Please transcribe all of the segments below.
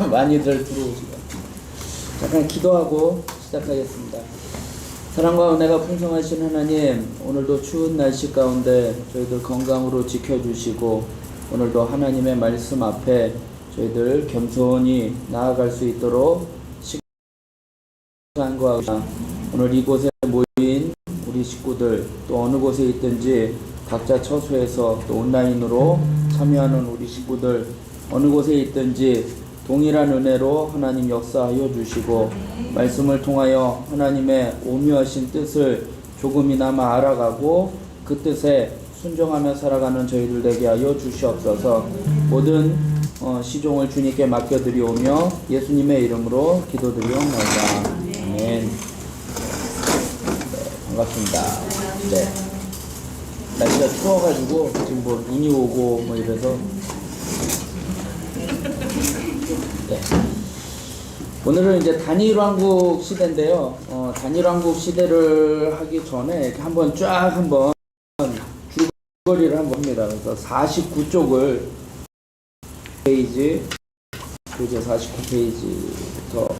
많이들 들어오시고. 잠깐 기도하고 시작하겠습니다. 사랑과 은혜가 풍성하신 하나님, 오늘도 추운 날씨 가운데 저희들 건강으로 지켜주시고 오늘도 하나님의 말씀 앞에 저희들 겸손히 나아갈 수 있도록 시간과 오늘 이곳에 모인 우리 식구들, 또 어느 곳에 있든지 각자 처소에서 또 온라인으로 참여하는 우리 식구들, 어느 곳에 있든지 동일한 은혜로 하나님 역사하여 주시고 말씀을 통하여 하나님의 오묘하신 뜻을 조금이나마 알아가고 그 뜻에 순종하며 살아가는 저희들 되게 하여 주시옵소서. 모든 시종을 주님께 맡겨드리오며 예수님의 이름으로 기도드리옵나이다. 아멘. 네, 반갑습니다. 네. 날씨가 추워가지고 지금 뭐 눈이 오고 뭐 이래서 네. 오늘은 이제 단일왕국 시대인데요. 단일왕국 시대를 하기 전에 이렇게 한번 쫙 한번 줄거리를 한번 합니다. 그래서 49쪽을 페이지, 이제 49페이지부터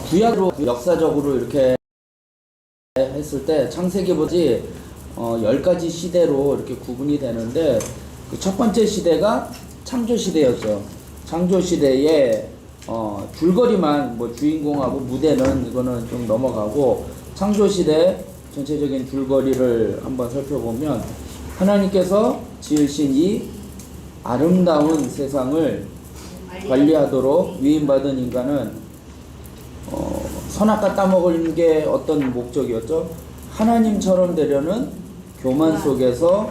구약으로 역사적으로 이렇게 했을 때 창세기보지 10가지 시대로 이렇게 구분이 되는데 그 첫 번째 시대가 창조 시대였죠. 창조 시대에 줄거리만 뭐 주인공하고 무대는 이거는 좀 넘어가고 창조 시대 전체적인 줄거리를 한번 살펴보면 하나님께서 지으신 이 아름다운 세상을 관리하도록 위임받은 인간은 선악과 따먹은 게 어떤 목적이었죠? 하나님처럼 되려는 교만 속에서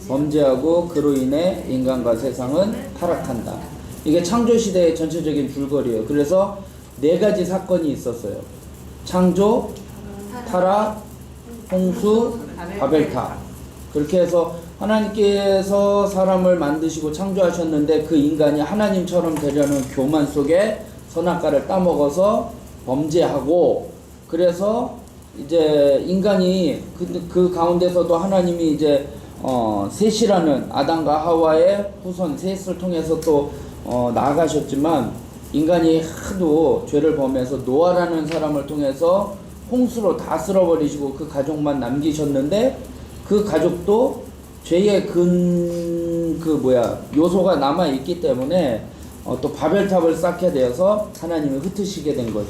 범죄하고 그로 인해 인간과 세상은 타락한다. 이게 창조시대의 전체적인 줄거리예요. 그래서 4가지 사건이 있었어요. 창조, 타락, 홍수, 바벨탑. 그렇게 해서 하나님께서 사람을 만드시고 창조하셨는데 그 인간이 하나님처럼 되려는 교만 속에 선악과를 따먹어서 범죄하고, 그래서 이제 인간이 그 가운데서도 하나님이 이제 셋이라는 아담과 하와의 후손 셋을 통해서 또 나아가셨지만 인간이 하도 죄를 범해서 노아라는 사람을 통해서 홍수로 다 쓸어버리시고 그 가족만 남기셨는데 그 가족도 죄의 요소가 남아있기 때문에 또 바벨탑을 쌓게 되어서 하나님이 흩으시게 된 거죠.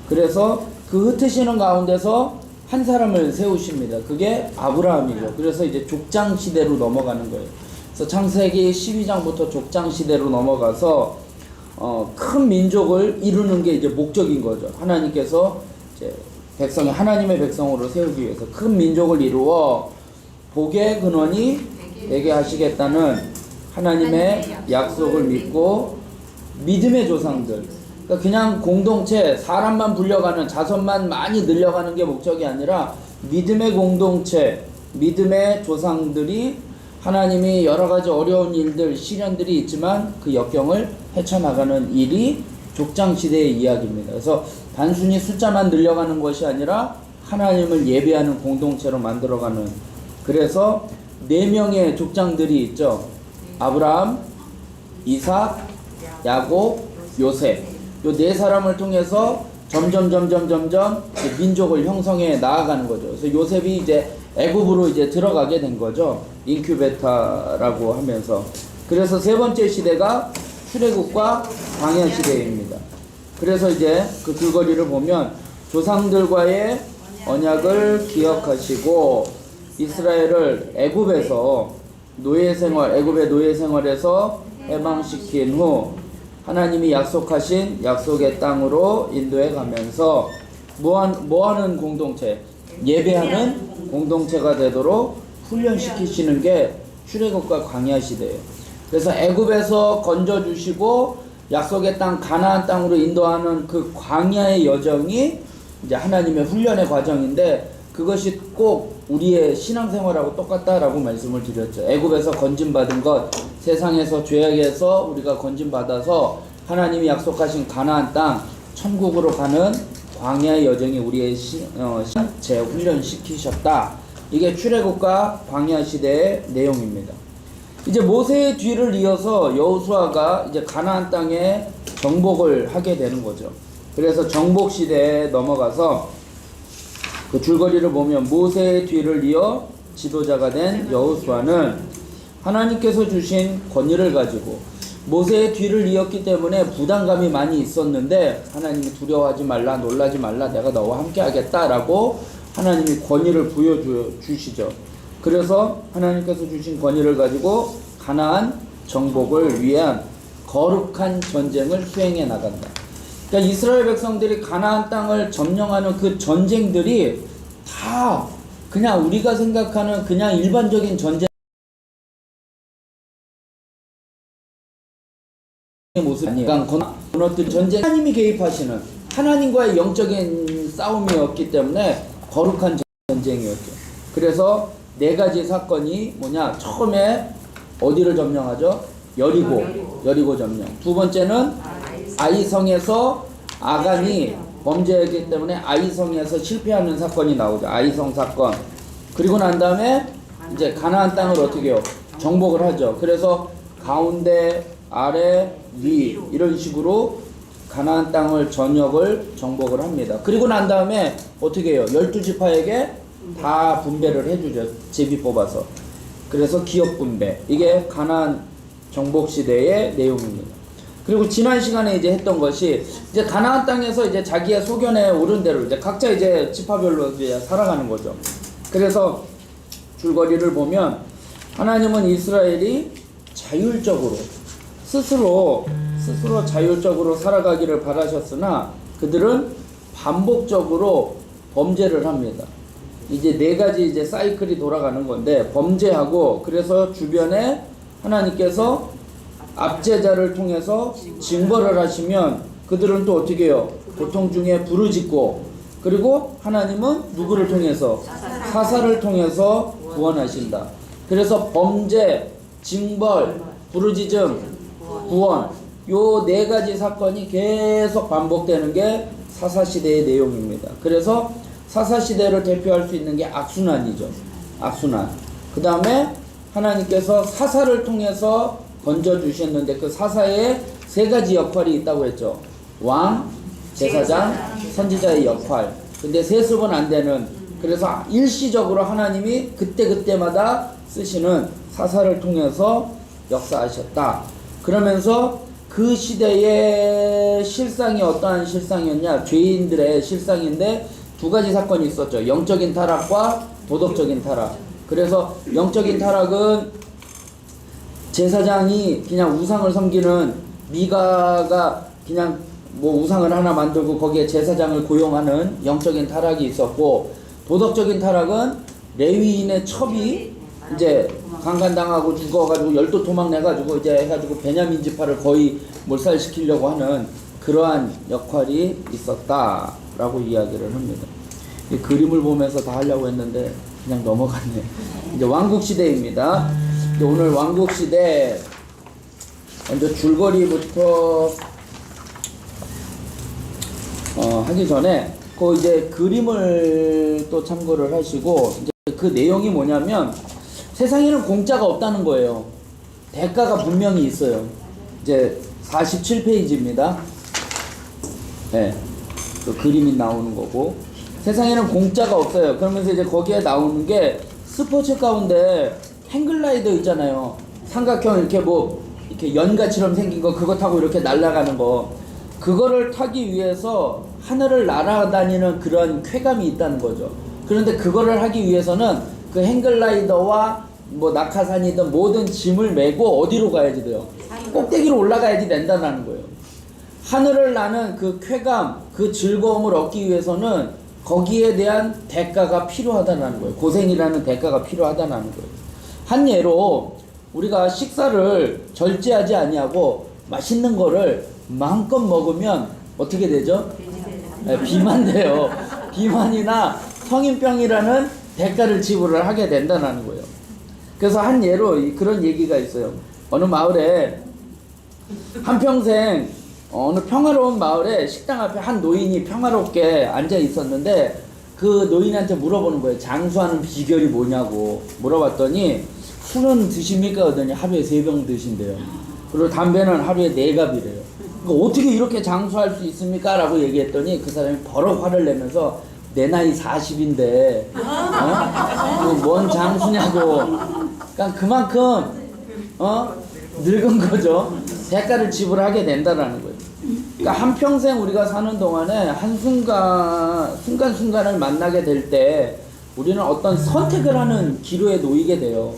그래서 그 흩으시는 가운데서 한 사람을 세우십니다. 그게 아브라함이죠. 그래서 이제 족장 시대로 넘어가는 거예요. 그래서 창세기 12장부터 족장 시대로 넘어가서 큰 민족을 이루는 게 이제 목적인 거죠. 하나님께서 이제 하나님의 백성으로 세우기 위해서 큰 민족을 이루어 복의 근원이 되게 하시겠다는 하나님의 약속을 믿고 믿음의 조상들, 그러니까 그냥 공동체, 사람만 불려가는, 자손만 많이 늘려가는 게 목적이 아니라 믿음의 공동체, 믿음의 조상들이 하나님이 여러 가지 어려운 일들, 시련들이 있지만 그 역경을 헤쳐나가는 일이 족장시대의 이야기입니다. 그래서 단순히 숫자만 늘려가는 것이 아니라 하나님을 예배하는 공동체로 만들어가는, 그래서 4명의 족장들이 있죠. 아브라함, 이삭, 야곱, 요셉. 요 4사람을 통해서 점점 민족을 형성해 나아가는 거죠. 그래서 요셉이 이제 애굽으로 이제 들어가게 된 거죠. 인큐베타라고 하면서. 그래서 3번째 시대가 출애굽과 광야 시대입니다. 그래서 이제 그 줄거리를 보면 조상들과의 언약을 기억하시고 이스라엘을 애굽에서 애굽의 노예 생활에서 해방시킨 후 하나님이 약속하신 약속의 땅으로 인도해 가면서 뭐하는 공동체? 예배하는 공동체가 되도록 훈련시키시는 게 출애굽과 광야 시대예요. 그래서 애굽에서 건져주시고 약속의 땅 가나안 땅으로 인도하는 그 광야의 여정이 이제 하나님의 훈련의 과정인데 그것이 꼭 우리의 신앙생활하고 똑같다라고 말씀을 드렸죠. 애굽에서 건진받은 것, 세상에서 죄악에서 우리가 건진받아서 하나님이 약속하신 가나안 땅, 천국으로 가는 광야의 여정이 우리의 재훈련시키셨다. 이게 출애굽과 광야 시대의 내용입니다. 이제 모세의 뒤를 이어서 여호수아가 이제 가나안 땅에 정복을 하게 되는 거죠. 그래서 정복 시대에 넘어가서 그 줄거리를 보면 모세의 뒤를 이어 지도자가 된 여호수아는 하나님께서 주신 권위를 가지고 모세의 뒤를 이었기 때문에 부담감이 많이 있었는데 하나님이 두려워하지 말라, 놀라지 말라, 내가 너와 함께 하겠다라고 하나님이 권위를 부여주시죠. 그래서 하나님께서 주신 권위를 가지고 가나안 정복을 위한 거룩한 전쟁을 수행해 나간다. 그러니까 이스라엘 백성들이 가나안 땅을 점령하는 그 전쟁들이 다 그냥 우리가 생각하는 그냥 일반적인 전쟁 모습이 아니에요. 그러니까 건너뛴 전쟁, 하나님이 개입하시는 하나님과의 영적인 싸움이었기 때문에 거룩한 전쟁이었죠. 그래서 네 가지 사건이 뭐냐? 처음에 어디를 점령하죠? 여리고 점령. 두 번째는 아이성에서 아간이 범죄했기 때문에 아이성에서 실패하는 사건이 나오죠. 아이성 사건. 그리고 난 다음에 이제 가나안 땅을 어떻게 해요? 정복을 하죠. 그래서 가운데, 아래, 위 이런 식으로 가나안 땅을 전역을 정복을 합니다. 그리고 난 다음에 어떻게 해요? 12지파에게 다 분배를 해주죠. 제비 뽑아서. 그래서 기업 분배. 이게 가나안 정복 시대의 내용입니다. 그리고 지난 시간에 이제 했던 것이 이제 가나안 땅에서 이제 자기의 소견에 오른 대로 이제 각자 이제 지파별로 이제 살아가는 거죠. 그래서 줄거리를 보면 하나님은 이스라엘이 자율적으로 스스로 자율적으로 살아가기를 바라셨으나 그들은 반복적으로 범죄를 합니다. 이제 네 가지 이제 사이클이 돌아가는 건데 범죄하고 그래서 주변에 하나님께서 압제자를 통해서 징벌을 하시면 그들은 또 어떻게 해요? 고통 중에 부르짖고 그리고 하나님은 누구를 통해서? 사사를 통해서 구원하신다. 그래서 범죄, 징벌, 부르짖음, 구원 요 네 가지 사건이 계속 반복되는 게 사사시대의 내용입니다. 그래서 사사시대를 대표할 수 있는 게 악순환이죠. 악순환. 그 다음에 하나님께서 사사를 통해서 건져주셨는데 그 사사에 세 가지 역할이 있다고 했죠. 왕, 제사장, 선지자의 역할. 근데 세습은 안 되는, 그래서 일시적으로 하나님이 그때그때마다 쓰시는 사사를 통해서 역사하셨다. 그러면서 그 시대의 실상이 어떠한 실상이었냐? 죄인들의 실상인데 두 가지 사건이 있었죠. 영적인 타락과 도덕적인 타락. 그래서 영적인 타락은 제사장이 그냥 우상을 섬기는 미가가 그냥 뭐 우상을 하나 만들고 거기에 제사장을 고용하는 영적인 타락이 있었고, 도덕적인 타락은 레위인의 첩이 이제 강간당하고 죽어가지고 열도 토막 내가지고 이제 해가지고 베냐민 지파를 거의 몰살시키려고 하는 그러한 역할이 있었다라고 이야기를 합니다. 이 그림을 보면서 다 하려고 했는데 그냥 넘어갔네. 이제 왕국시대입니다. 이제 오늘 왕국시대 먼저 줄거리부터 하기 전에 그 이제 그림을 또 참고를 하시고, 이제 그 내용이 뭐냐면 세상에는 공짜가 없다는 거예요. 대가가 분명히 있어요. 이제 47페이지입니다. 네, 그 그림이 나오는 거고, 세상에는 공짜가 없어요. 그러면서 이제 거기에 나오는 게 스포츠 가운데 행글라이더 있잖아요. 삼각형 이렇게 뭐 이렇게 연가처럼 생긴 거, 그거 타고 이렇게 날아가는 거, 그거를 타기 위해서 하늘을 날아다니는 그런 쾌감이 있다는 거죠. 그런데 그거를 하기 위해서는 그 행글라이더와 뭐 낙하산이든 모든 짐을 메고 어디로 가야지 돼요? 꼭대기로 올라가야지 된다는 거예요. 하늘을 나는 그 쾌감, 그 즐거움을 얻기 위해서는 거기에 대한 대가가 필요하다는 거예요. 고생이라는 대가가 필요하다는 거예요. 한 예로 우리가 식사를 절제하지 아니하고 맛있는 거를 마음껏 먹으면 어떻게 되죠? 네, 비만돼요. 비만이나 성인병이라는 대가를 지불을 하게 된다는 거예요. 그래서 한 예로 그런 얘기가 있어요. 어느 마을에 한평생 어느 평화로운 마을에 식당 앞에 한 노인이 평화롭게 앉아 있었는데 그 노인한테 물어보는 거예요. 장수하는 비결이 뭐냐고 물어봤더니 술은 드십니까? 그러더니 하루에 3병 드신대요. 그리고 담배는 하루에 4갑이래요. 그러니까 어떻게 이렇게 장수할 수 있습니까? 라고 얘기했더니 그 사람이 버럭 화를 내면서 내 나이 40인데 뭔 장수냐고. 그러니까 그만큼 늙은 거죠. 대가를 지불하게 된다라는 거예요. 그러니까 한평생 우리가 사는 동안에 순간순간을 만나게 될 때 우리는 어떤 선택을 하는 기로에 놓이게 돼요.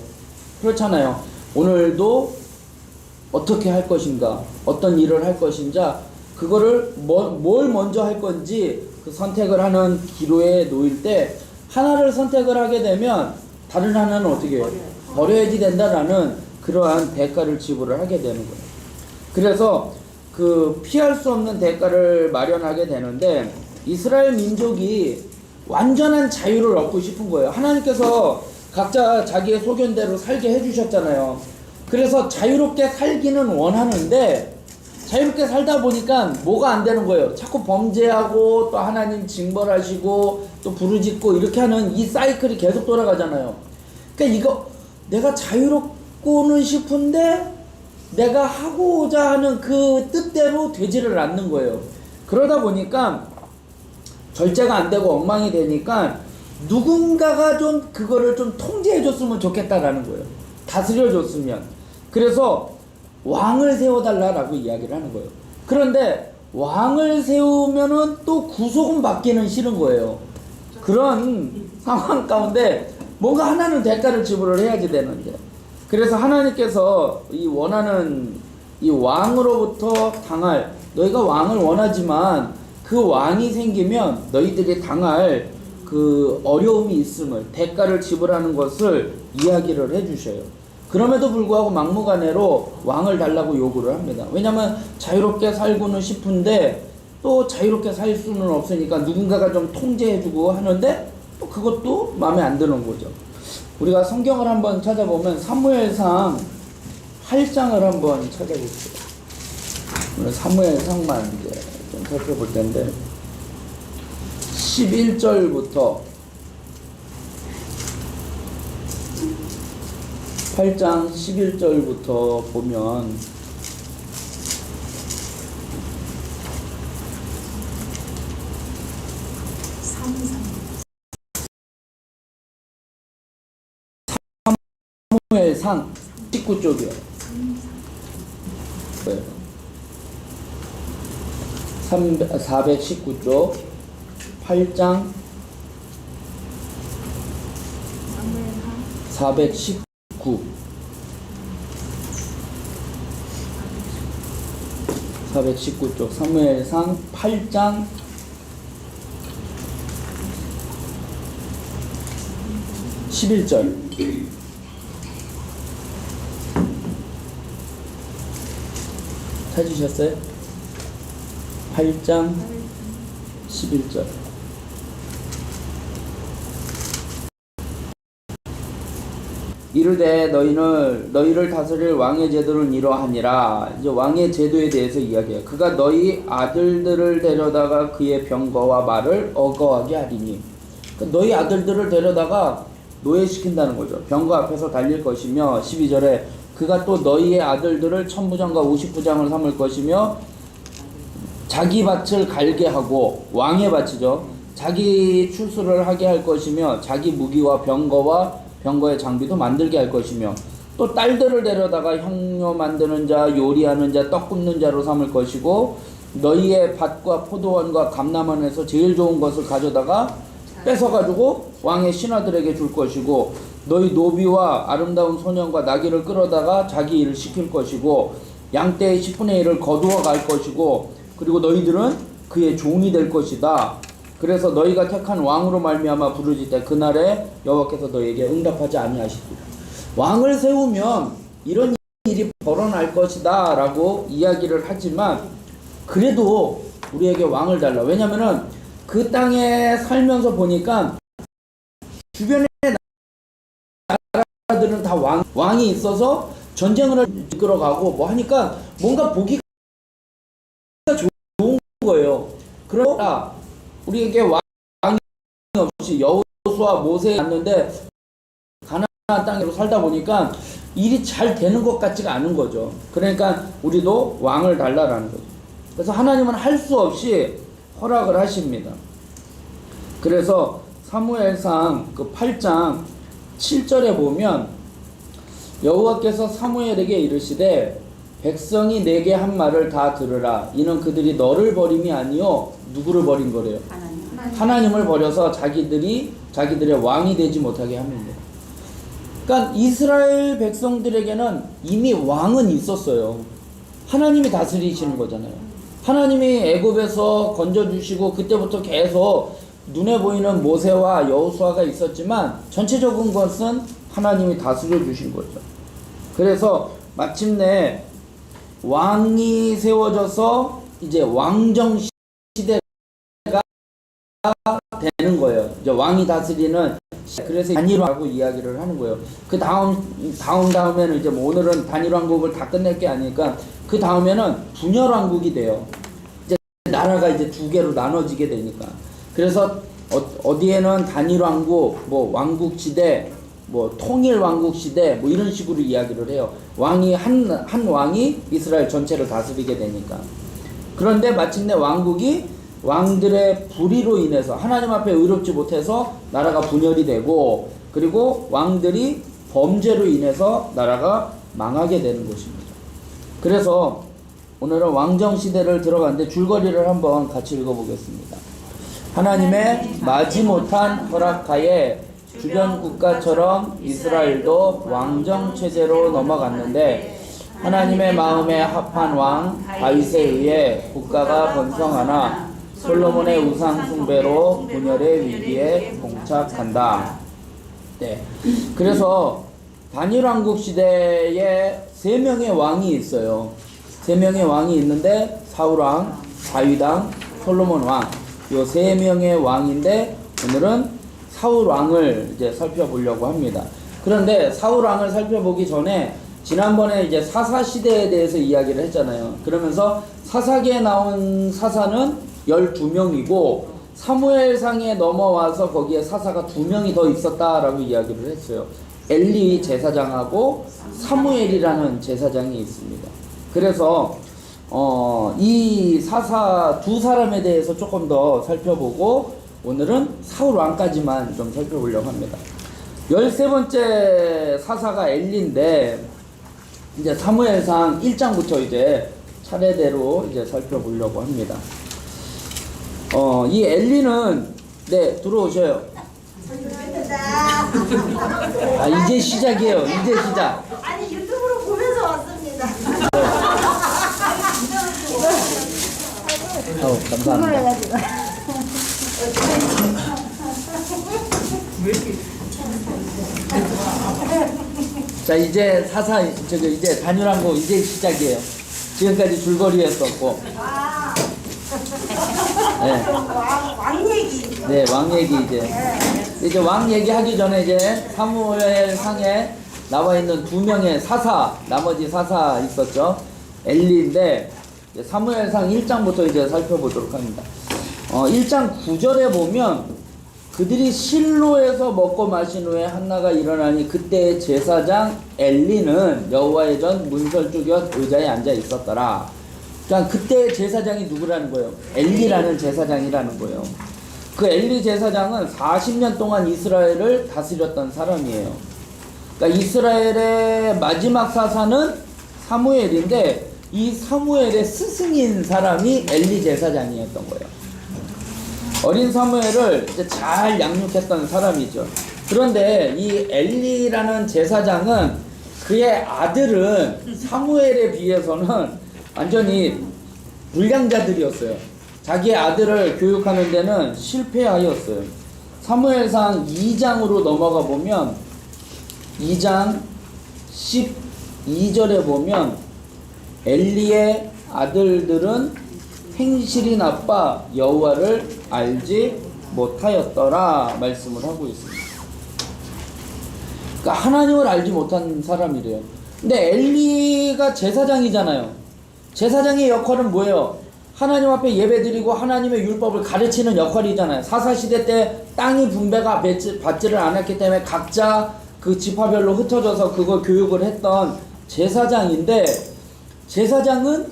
그렇잖아요. 오늘도 어떻게 할 것인가, 어떤 일을 할 것인가, 그거를 뭘 먼저 할 건지 그 선택을 하는 기로에 놓일 때 하나를 선택을 하게 되면 다른 하나는 어떻게 해요? 버려야지 된다라는 그러한 대가를 지불을 하게 되는 거예요. 그래서 그 피할 수 없는 대가를 마련하게 되는데 이스라엘 민족이 완전한 자유를 얻고 싶은 거예요. 하나님께서 각자 자기의 소견대로 살게 해주셨잖아요. 그래서 자유롭게 살기는 원하는데 자유롭게 살다 보니까 뭐가 안 되는 거예요. 자꾸 범죄하고 또 하나님 징벌하시고 또 부르짖고 이렇게 하는 이 사이클이 계속 돌아가잖아요. 그러니까 이거 내가 자유롭고는 싶은데 내가 하고자 하는 그 뜻대로 되지를 않는 거예요. 그러다 보니까 절제가 안 되고 엉망이 되니까 누군가가 좀 그거를 좀 통제해 줬으면 좋겠다라는 거예요. 다스려 줬으면. 그래서 왕을 세워달라라고 이야기를 하는 거예요. 그런데 왕을 세우면은 또 구속은 받기는 싫은 거예요. 그런 상황 가운데 뭔가 하나는 대가를 지불을 해야지 되는데, 그래서 하나님께서 이 원하는 이 왕으로부터 당할, 너희가 왕을 원하지만 그 왕이 생기면 너희들이 당할 그 어려움이 있음을, 대가를 지불하는 것을 이야기를 해주셔요. 그럼에도 불구하고 막무가내로 왕을 달라고 요구를 합니다. 왜냐하면 자유롭게 살고는 싶은데 또 자유롭게 살 수는 없으니까 누군가가 좀 통제해주고 하는데 또 그것도 마음에 안 드는 거죠. 우리가 성경을 한번 찾아보면 사무엘상 8장을 한번 찾아볼게요. 오늘 사무엘상만 이제 좀 살펴볼 텐데 11절부터 8장 11절부터 보면 사무엘상 19쪽이요. 419쪽 8장 419쪽 사무엘상 8장 11절. 찾으셨어요? 8장 11절. 이르되 너희를 다스릴 왕의 제도는 이러하니라. 이제 왕의 제도에 대해서 이야기해요. 그가 너희 아들들을 데려다가 그의 병거와 말을 어거하게 하리니. 그러니까 너희 아들들을 데려다가 노예시킨다는 거죠. 병거 앞에서 달릴 것이며, 12절에 그가 또 너희의 아들들을 천부장과 50부장을 삼을 것이며 자기 밭을 갈게 하고, 왕의 밭이죠, 자기 출수를 하게 할 것이며 자기 무기와 병거와 병거의 장비도 만들게 할 것이며, 또 딸들을 데려다가 향료 만드는 자, 요리하는 자, 떡 굽는 자로 삼을 것이고, 너희의 밭과 포도원과 감람원에서 제일 좋은 것을 가져다가 뺏어가지고 왕의 신하들에게 줄 것이고, 너희 노비와 아름다운 소년과 나귀를 끌어다가 자기 일을 시킬 것이고, 양떼의 10분의 1을 거두어 갈 것이고, 그리고 너희들은 그의 종이 될 것이다. 그래서 너희가 택한 왕으로 말미암아 부르짖되 그날에 여호와께서 너희에게 응답하지 아니하시리라. 왕을 세우면 이런 일이 벌어날 것이다 라고 이야기를 하지만, 그래도 우리에게 왕을 달라. 왜냐면은 그 땅에 살면서 보니까 주변에 나라들은 다 왕이 있어서 전쟁을 이끌어가고 뭐 하니까 뭔가 보기가 좋은 거예요. 그러나 우리에게 왕이 여호수아 모세에 갔는데 가나안 땅으로 살다 보니까 일이 잘 되는 것 같지가 않은 거죠. 그러니까 우리도 왕을 달라라는 거죠. 그래서 하나님은 할 수 없이 허락을 하십니다. 그래서 사무엘상 그 8장 7절에 보면 여호와께서 사무엘에게 이르시되 백성이 내게 한 말을 다 들으라. 이는 그들이 너를 버림이 아니요 누구를 버린 거래요? 하나님을 버려서 자기들의 왕이 되지 못하게 합니다. 그러니까 이스라엘 백성들에게는 이미 왕은 있었어요. 하나님이 다스리시는 거잖아요. 하나님이 애굽에서 건져주시고 그때부터 계속 눈에 보이는 모세와 여호수아가 있었지만 전체적인 것은 하나님이 다스려 주신 거죠. 그래서 마침내 왕이 세워져서 이제 왕정 시대가 되는 거예요. 이제 왕이 다스리는, 그래서 단일왕국 이야기를 하는 거예요. 그 다음에는 이제 뭐 오늘은 단일왕국을 다 끝낼 게 아니니까 그 다음에는 분열왕국이 돼요. 이제 나라가 이제 두 개로 나눠지게 되니까. 그래서 어디에는 단일왕국, 뭐 왕국시대, 뭐 통일왕국시대, 뭐 이런 식으로 이야기를 해요. 한 왕이 이스라엘 전체를 다스리게 되니까. 그런데 마침내 왕들의 불의로 인해서 하나님 앞에 의롭지 못해서 나라가 분열이 되고, 그리고 왕들이 범죄로 인해서 나라가 망하게 되는 것입니다. 그래서 오늘은 왕정시대를 들어갔는데 줄거리를 한번 같이 읽어보겠습니다. 하나님의 마지못한 허락하에 주변 국가처럼 이스라엘도 왕정체제로 넘어갔는데 하나님의 마음에 합한 왕 다윗에 의해 국가가 번성하나 솔로몬의 우상 숭배로 분열의 위기에 봉착한다. 네. 그래서 단일왕국 시대에 3명의 왕이 있어요. 3명의 왕이 있는데 사울왕, 다윗왕, 솔로몬왕, 요 3명의 왕인데 오늘은 사울왕을 이제 살펴보려고 합니다. 그런데 사울왕을 살펴보기 전에 지난번에 이제 사사 시대에 대해서 이야기를 했잖아요. 그러면서 사사기에 나온 사사는 12명이고 사무엘상에 넘어와서 거기에 사사가 2명이 더 있었다라고 이야기를 했어요. 엘리 제사장하고 사무엘이라는 제사장이 있습니다. 그래서 이 사사 두 사람에 대해서 조금 더 살펴보고 오늘은 사울 왕까지만 좀 살펴보려고 합니다. 13번째 사사가 엘리인데 이제 사무엘상 1장부터 이제 차례대로 이제 살펴보려고 합니다. 이 엘리는 네 들어오셔요. 이제 시작이에요. 이제 시작. 아니 유튜브로 보면서 왔습니다. 감사합니다. 자 이제 이제 단일왕국 이제 시작이에요. 지금까지 줄거리였었고. 네. 왕 얘기. 네, 왕 얘기 이제 왕 얘기하기 전에 이제 사무엘상에 나와 있는 2명의 사사, 나머지 사사 있었죠. 엘리인데 사무엘상 1장부터 이제 살펴보도록 합니다. 1장 9절에 보면 그들이 실로에서 먹고 마신 후에 한나가 일어나니 그때 제사장 엘리는 여호와의 전 문설주 곁 의자에 앉아 있었더라. 그러니까 그때 제사장이 누구라는 거예요? 엘리라는 제사장이라는 거예요. 그 엘리 제사장은 40년 동안 이스라엘을 다스렸던 사람이에요. 그러니까 이스라엘의 마지막 사사는 사무엘인데 이 사무엘의 스승인 사람이 엘리 제사장이었던 거예요. 어린 사무엘을 이제 잘 양육했던 사람이죠. 그런데 이 엘리라는 제사장은 그의 아들은 사무엘에 비해서는 완전히 불량자들이었어요. 자기 아들을 교육하는 데는 실패하였어요. 사무엘상 2장으로 넘어가 보면 2장 12절에 보면 엘리의 아들들은 행실이 나빠 여호와를 알지 못하였더라 말씀을 하고 있습니다. 그러니까 하나님을 알지 못한 사람이래요. 근데 엘리가 제사장이잖아요. 제사장의 역할은 뭐예요? 하나님 앞에 예배드리고 하나님의 율법을 가르치는 역할이잖아요. 사사시대 때 땅이 분배가 받지를 않았기 때문에 각자 그 지파별로 흩어져서 그거 교육을 했던 제사장인데, 제사장은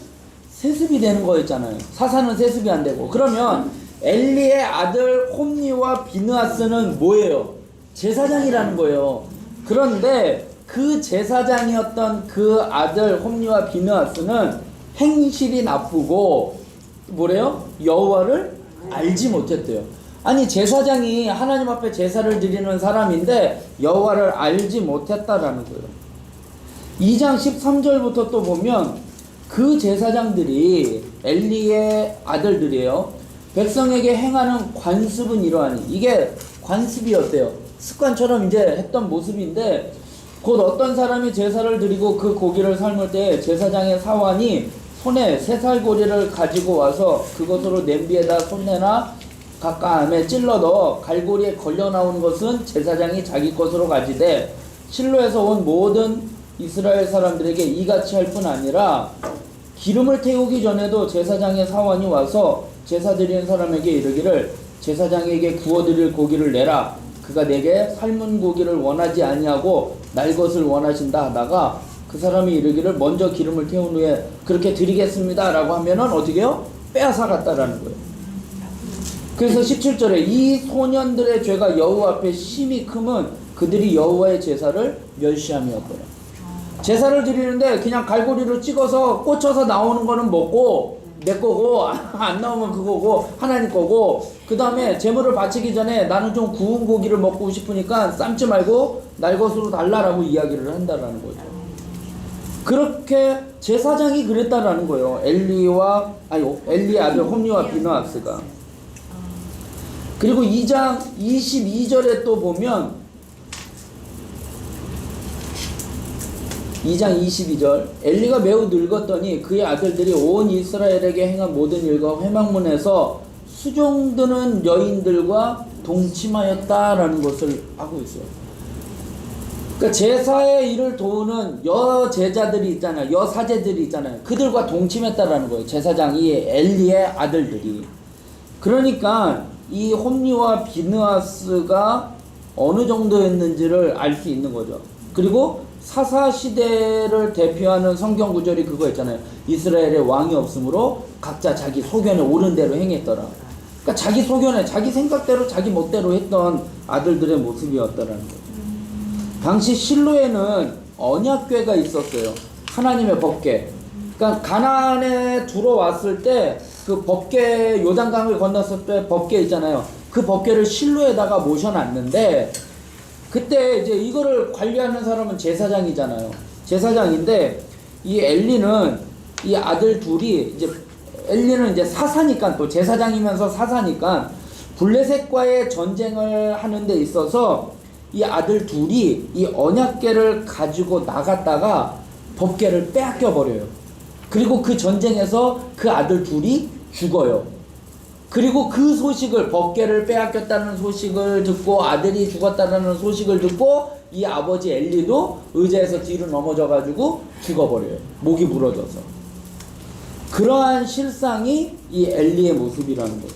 세습이 되는 거였잖아요. 사사는 세습이 안 되고. 그러면 엘리의 아들 홈니와 비느하스는 뭐예요? 제사장이라는 거예요. 그런데 그 제사장이었던 그 아들 홈니와 비느하스는 행실이 나쁘고 뭐래요? 여호와를 알지 못했대요. 아니, 제사장이 하나님 앞에 제사를 드리는 사람인데 여호와를 알지 못했다라는 거예요. 2장 13절부터 또 보면 그 제사장들이 엘리의 아들들이에요. 백성에게 행하는 관습은 이러하니, 이게 관습이었대요. 습관처럼 이제 했던 모습인데, 곧 어떤 사람이 제사를 드리고 그 고기를 삶을 때 제사장의 사환이 손에 새살고리를 가지고 와서 그것으로 냄비에다 손내나 각감에 찔러 넣어 갈고리에 걸려 나온 것은 제사장이 자기 것으로 가지되, 실로에서 온 모든 이스라엘 사람들에게 이같이 할 뿐 아니라 기름을 태우기 전에도 제사장의 사환이 와서 제사 드리는 사람에게 이르기를 제사장에게 구워드릴 고기를 내라. 그가 내게 삶은 고기를 원하지 아니하고 날 것을 원하신다 하다가 그 사람이 이르기를 먼저 기름을 태운 후에 그렇게 드리겠습니다 라고 하면은 어떻게 해요? 빼앗아 갔다라는 거예요. 그래서 17절에 이 소년들의 죄가 여호와 앞에 심히 크면 그들이 여호와의 제사를 멸시함이었더라. 제사를 드리는데 그냥 갈고리로 찍어서 꽂혀서 나오는 거는 먹고 내 거고, 안 나오면 그거고 하나님 거고, 그 다음에 제물을 바치기 전에 나는 좀 구운 고기를 먹고 싶으니까 삶지 말고 날 것으로 달라라고 이야기를 한다라는 거죠. 그렇게 제사장이 그랬다라는 거예요. 엘리의 아들 홈리와 비느하스가. 그리고 2장 22절에 또 보면 2장 22절 엘리가 매우 늙었더니 그의 아들들이 온 이스라엘에게 행한 모든 일과 회막문에서 수종드는 여인들과 동침하였다라는 것을 하고 있어요. 그러니까 제사의 일을 도우는 여제자들이 있잖아요. 여사제들이 있잖아요. 그들과 동침했다라는 거예요. 제사장이 엘리의 아들들이. 그러니까 이 홈리와 비느하스가 어느 정도였는지를 알 수 있는 거죠. 그리고 사사시대를 대표하는 성경 구절이 그거 있잖아요. 이스라엘에 왕이 없으므로 각자 자기 소견에 옳은 대로 행했더라. 그러니까 자기 소견에 자기 생각대로 자기 멋대로 했던 아들들의 모습이었다라는 거죠. 당시 실로에는 언약궤가 있었어요. 하나님의 법궤. 그러니까 가나안에 들어왔을 때 그 법궤, 요단강을 건넜을 때 법궤 있잖아요. 그 법궤를 실로에다가 모셔놨는데, 그때 이제 이거를 관리하는 사람은 제사장이잖아요. 제사장인데 이 엘리는 이 아들 둘이 이제 엘리는 이제 사사니까, 또 제사장이면서 사사니까 블레셋과의 전쟁을 하는 데 있어서 이 아들 둘이 이 언약궤를 가지고 나갔다가 법궤를 빼앗겨 버려요. 그리고 그 전쟁에서 그 아들 둘이 죽어요. 그리고 그 소식을, 법궤를 빼앗겼다는 소식을 듣고 아들이 죽었다는 소식을 듣고 이 아버지 엘리도 의자에서 뒤로 넘어져 가지고 죽어버려요. 목이 부러져서. 그러한 실상이 이 엘리의 모습이라는 거죠.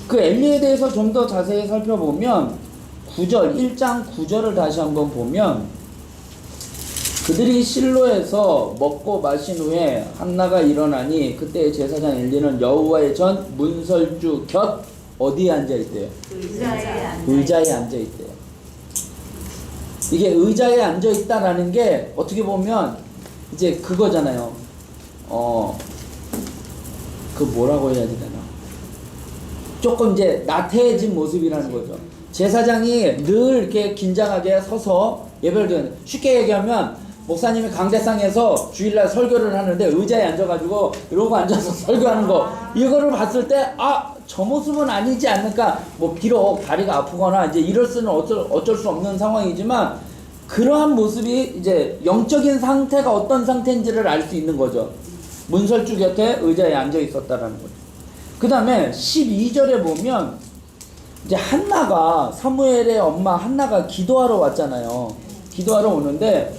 그 엘리에 대해서 좀 더 자세히 살펴보면 9절, 1장 9절을 다시 한번 보면 그들이 실로에서 먹고 마신 후에 한나가 일어나니 그때 제사장 엘리는 여호와의 전 문설주 곁 어디에 앉아있대요? 의자에 앉아있대요. 이게 의자에 앉아있다라는 게 어떻게 보면 이제 그거잖아요. 그 뭐라고 해야 되나? 조금 이제 나태해진 모습이라는 거죠. 제사장이 늘 이렇게 긴장하게 서서 예배를 드리는, 쉽게 얘기하면 목사님이 강대상에서 주일날 설교를 하는데 의자에 앉아가지고 이러고 앉아서 설교하는 거, 이거를 봤을 때 저 모습은 아니지 않을까. 뭐 비록 다리가 아프거나 이제 이럴 수는 어쩔 수 없는 상황이지만 그러한 모습이 이제 영적인 상태가 어떤 상태인지를 알 수 있는 거죠. 문설주 곁에 의자에 앉아 있었다라는 거죠. 그 다음에 12절에 보면 이제 한나가, 사무엘의 엄마 한나가 기도하러 왔잖아요. 기도하러 오는데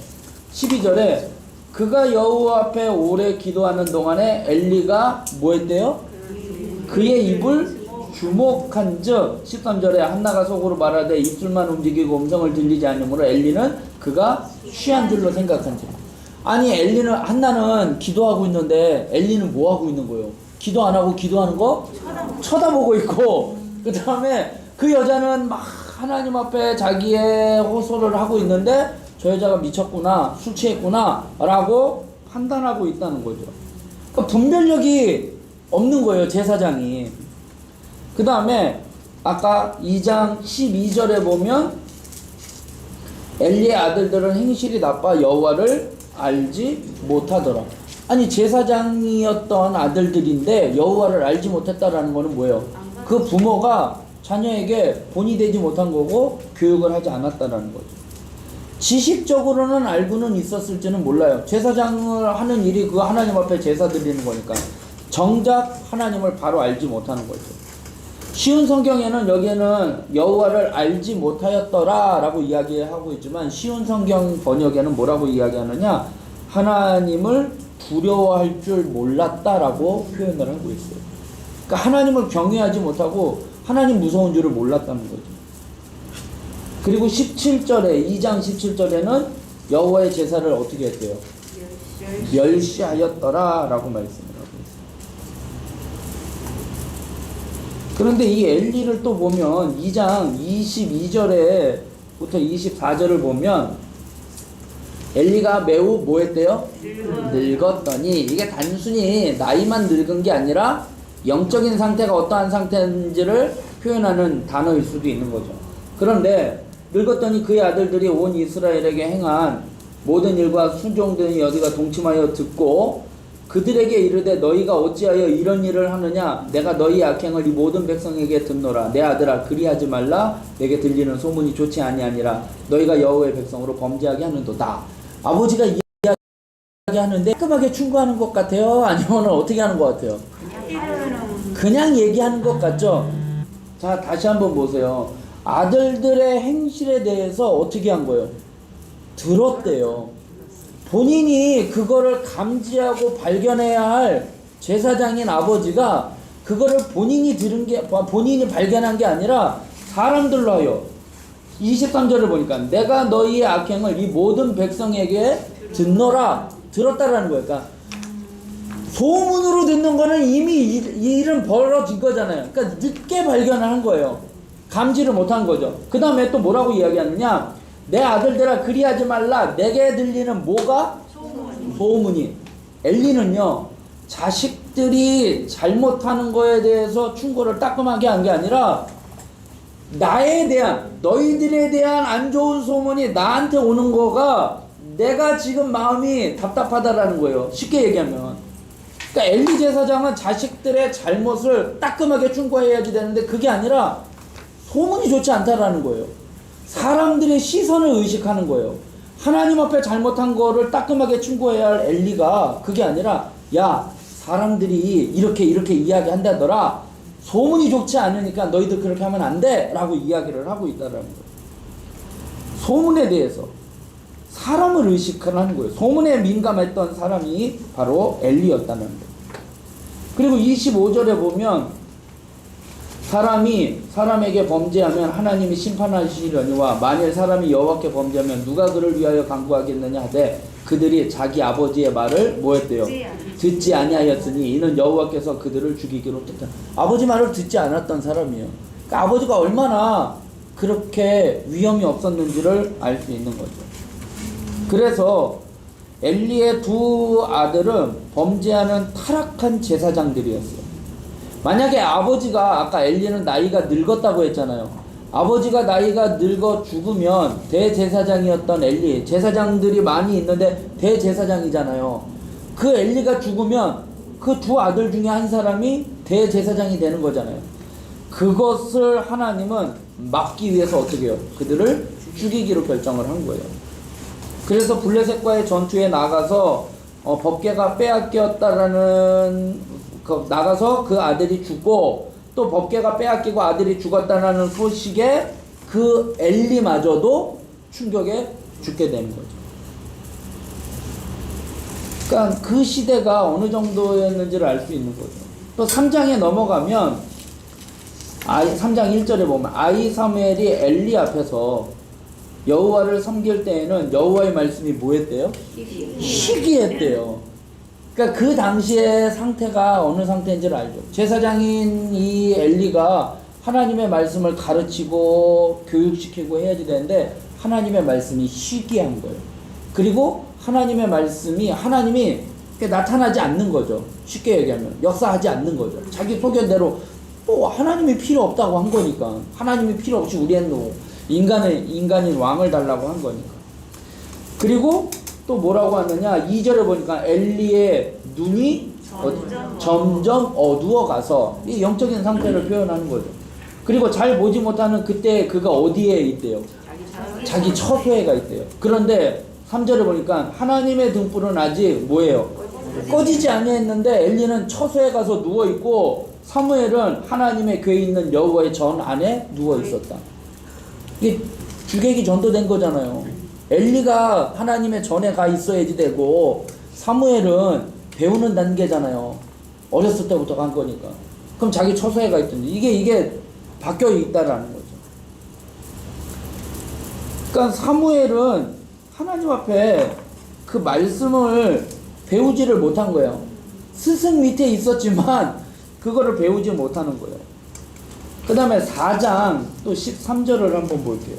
12절에 그가 여호와 앞에 오래 기도하는 동안에 엘리가 뭐 했대요? 그의 입을 주목한즉 13절에 한나가 속으로 말하되 입술만 움직이고 음성을 들리지 않으므로 엘리는 그가 취한 줄로 생각한즉. 아니 엘리는 한나는 기도하고 있는데 엘리는 뭐 하고 있는 거예요? 기도 안 하고 기도하는 거 쳐다보고 있고, 그 다음에 그 여자는 막 하나님 앞에 자기의 호소를 하고 있는데 저 여자가 미쳤구나, 술 취했구나 라고 판단하고 있다는 거죠. 그러니까 분별력이 없는 거예요, 제사장이. 그 다음에 아까 2장 12절에 보면 엘리의 아들들은 행실이 나빠 여호와를 알지 못하더라. 아니 제사장이었던 아들들인데 여호와를 알지 못했다라는 거는 뭐예요? 그 부모가 자녀에게 본이 되지 못한 거고 교육을 하지 않았다라는 거죠. 지식적으로는 알고는 있었을지는 몰라요. 제사장을 하는 일이 그 하나님 앞에 제사 드리는 거니까 정작 하나님을 바로 알지 못하는 거죠. 쉬운 성경에는 여기에는 여호와를 알지 못하였더라 라고 이야기하고 있지만 쉬운 성경 번역에는 뭐라고 이야기하느냐, 하나님을 두려워할 줄 몰랐다라고 표현을 하고 있어요. 그러니까 하나님을 경외하지 못하고 하나님 무서운 줄을 몰랐다는 거죠. 그리고 17절에 2장 17절에는 여호와의 제사를 어떻게 했대요? 멸시하였더라 라고 말씀을 하고 있어요. 그런데 이 엘리를 또 보면 2장 22절에부터 24절을 보면 엘리가 매우 뭐 했대요? 늙었더니, 이게 단순히 나이만 늙은 게 아니라 영적인 상태가 어떠한 상태인지를 표현하는 단어일 수도 있는 거죠. 그런데 늙었더니 그의 아들들이 온 이스라엘에게 행한 모든 일과 순종된 여디가 동침하여 듣고 그들에게 이르되 너희가 어찌하여 이런 일을 하느냐, 내가 너희 악행을 이 모든 백성에게 듣노라. 내 아들아 그리하지 말라. 내게 들리는 소문이 좋지 아니하니라. 너희가 여호와의 백성으로 범죄하게 하는도다. 아버지가 이야기하는데 깔끔하게 충고하는 것 같아요? 아니면 어떻게 하는 것 같아요? 그냥 얘기하는 것 같죠? 자, 다시 한번 보세요. 아들들의 행실에 대해서 어떻게 한 거예요? 들었대요. 본인이 그거를 감지하고 발견해야 할 제사장인 아버지가 그거를 본인이 들은 게, 본인이 발견한 게 아니라 사람들로 하여 23절을 보니까 내가 너희의 악행을 이 모든 백성에게 듣노라. 들었다라는 거예요. 그러니까 소문으로 듣는 거는 이미 이 일은 벌어진 거잖아요. 그러니까 늦게 발견을 한 거예요. 감지를 못한 거죠. 그 다음에 또 뭐라고 이야기하느냐, 내 아들들아 그리하지 말라. 내게 들리는 뭐가? 소문이. 엘리는요 자식들이 잘못하는 거에 대해서 충고를 따끔하게 한 게 아니라 나에 대한, 너희들에 대한 안 좋은 소문이 나한테 오는 거가 내가 지금 마음이 답답하다라는 거예요. 쉽게 얘기하면. 그러니까 엘리 제사장은 자식들의 잘못을 따끔하게 충고해야지 되는데 그게 아니라 소문이 좋지 않다라는 거예요. 사람들의 시선을 의식하는 거예요. 하나님 앞에 잘못한 거를 따끔하게 충고해야 할 엘리가 그게 아니라 야, 사람들이 이렇게 이야기한다더라. 소문이 좋지 않으니까 너희들 그렇게 하면 안 돼 라고 이야기를 하고 있다라는 거예요. 소문에 대해서 사람을 의식하는 거예요. 소문에 민감했던 사람이 바로 엘리였다는 거예요. 그리고 25절에 보면 사람이 사람에게 범죄하면 하나님이 심판하시려니와 만일 사람이 여호와께 범죄하면 누가 그를 위하여 간구하겠느냐 하되 그들이 자기 아버지의 말을 뭐 했대요? 듣지 아니하였으니 이는 여호와께서 그들을 죽이기로 뜻한. 아버지 말을 듣지 않았던 사람이에요. 그러니까 아버지가 얼마나 그렇게 위험이 없었는지를 알 수 있는 거죠. 그래서 엘리의 두 아들은 범죄하는 타락한 제사장들이었어요. 만약에 아버지가, 아까 엘리는 나이가 늙었다고 했잖아요. 아버지가 나이가 늙어 죽으면 대제사장이었던 엘리, 제사장들이 많이 있는데 대제사장이잖아요. 그 엘리가 죽으면 그 두 아들 중에 한 사람이 대제사장이 되는 거잖아요. 그것을 하나님은 막기 위해서 어떻게 해요? 그들을 죽이기로 결정을 한 거예요. 그래서 블레셋과의 전투에 나가서 법궤가 빼앗겼다라는 나가서 그 아들이 죽고 또 법궤가 빼앗기고 아들이 죽었다라는 소식에 그 엘리마저도 충격에 죽게 되는 거죠. 그러니까 그 시대가 어느 정도였는지를 알 수 있는 거죠. 또 3장에 넘어가면 3장 1절에 보면 아히사무엘이 엘리 앞에서 여호와를 섬길 때에는 여호와의 말씀이 뭐 했대요? 희귀했대요. 그러니까 그 당시의 상태가 어느 상태인지를 알죠. 제사장인 이 엘리가 하나님의 말씀을 가르치고 교육시키고 해야지 되는데 하나님의 말씀이 희귀한 거예요. 그리고 하나님의 말씀이 하나님이 나타나지 않는 거죠. 쉽게 얘기하면 역사하지 않는 거죠. 자기 소견대로 또 하나님이 필요 없다고 한 거니까. 하나님이 필요 없이 우리는 인간인 왕을 달라고 한 거니까. 그리고 또 뭐라고 하느냐, 2절에 보니까 엘리의 눈이 점점 어두워 가서 이 영적인 상태를 표현하는 거죠. 그리고 잘 보지 못하는 그때 그가 어디에 있대요? 자기 처소에가 있대요. 그런데 3절에 보니까 하나님의 등불은 아직 뭐예요? 꺼지지 아니했는데 엘리는 처소에 가서 누워 있고 사무엘은 하나님의 궤에 있는 여호와의 전 안에 누워 있었다. 이게 주객이 전도된 거잖아요. 엘리가 하나님의 전에 가 있어야지 되고 사무엘은 배우는 단계잖아요. 어렸을 때부터 간 거니까. 그럼 자기 처소에 가 있던데 이게 바뀌어 있다라는 거죠. 그러니까 사무엘은 하나님 앞에 그 말씀을 배우지를 못한 거예요. 스승 밑에 있었지만 그거를 배우지 못하는 거예요. 그 다음에 4장 또 13절을 한번 볼게요.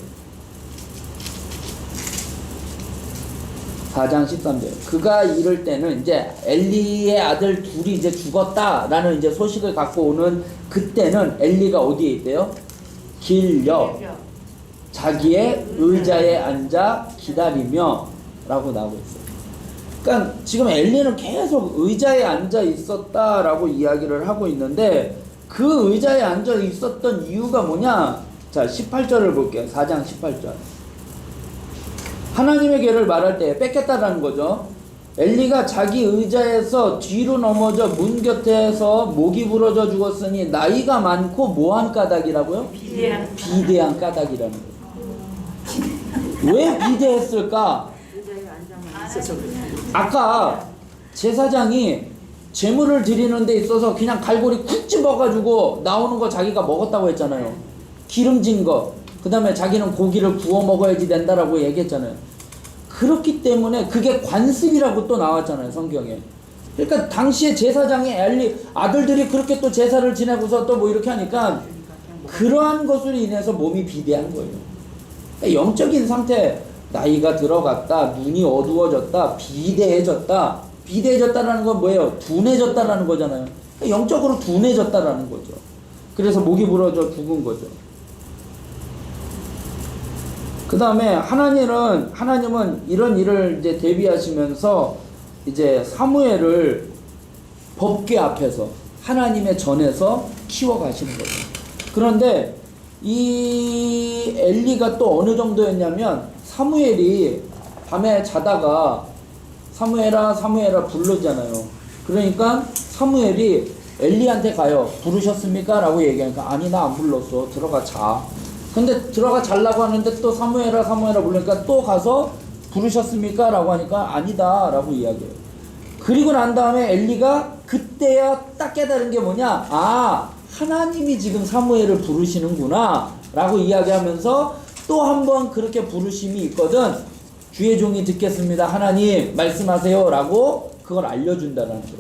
4장 13절. 그가 이럴 때는 이제 엘리의 아들 둘이 이제 죽었다라는 이제 소식을 갖고 오는 그때는 엘리가 어디에 있대요? 길려 자기의 의자에 앉아 기다리며 라고 나오고 있어요. 그러니까 지금 엘리는 계속 의자에 앉아 있었다라고 이야기를 하고 있는데 그 의자에 앉아 있었던 이유가 뭐냐? 자, 18절을 볼게요. 4장 18절. 하나님의 궤를 말할 때 뺏겼다라는 거죠. 엘리가 자기 의자에서 뒤로 넘어져 문 곁에서 목이 부러져 죽었으니 나이가 많고 뭐한 까닭이라고요? 비대한 까닭이라는 거예요. 왜 비대했을까? 아까 제사장이 제물을 드리는 데 있어서 그냥 갈고리 쿡 집어가지고 나오는 거 자기가 먹었다고 했잖아요. 기름진 거. 그 다음에 자기는 고기를 구워 먹어야지 된다라고 얘기했잖아요. 그렇기 때문에 그게 관습이라고 또 나왔잖아요, 성경에. 그러니까 당시에 제사장의 엘리 아들들이 그렇게 또 제사를 지내고서 또 뭐 이렇게 하니까 그러한 것으로 인해서 몸이 비대한 거예요. 그러니까 영적인 상태, 나이가 들어갔다, 눈이 어두워졌다, 비대해졌다. 비대해졌다라는 건 뭐예요? 둔해졌다라는 거잖아요. 그러니까 영적으로 둔해졌다라는 거죠. 그래서 목이 부러져 죽은 거죠. 그 다음에 하나님은 이런 일을 이제 대비하시면서 이제 사무엘을 법궤 앞에서 하나님의 전에서 키워가시는 거죠. 그런데 이 엘리가 또 어느 정도였냐면 사무엘이 밤에 자다가 사무엘아 부르잖아요. 그러니까 사무엘이 엘리한테 가요. 부르셨습니까? 라고 얘기하니까 아니 나 안 불렀어. 들어가 자. 근데 들어가 자려고 하는데 또 사무엘아 부르니까 또 가서 부르셨습니까? 라고 하니까 아니다 라고 이야기해요. 그리고 난 다음에 엘리가 그때야 딱 깨달은 게 뭐냐, 아 하나님이 지금 사무엘을 부르시는구나 라고 이야기하면서 또 한 번 그렇게 부르심이 있거든. 주의 종이 듣겠습니다. 하나님 말씀하세요 라고 그걸 알려준다는 거예요.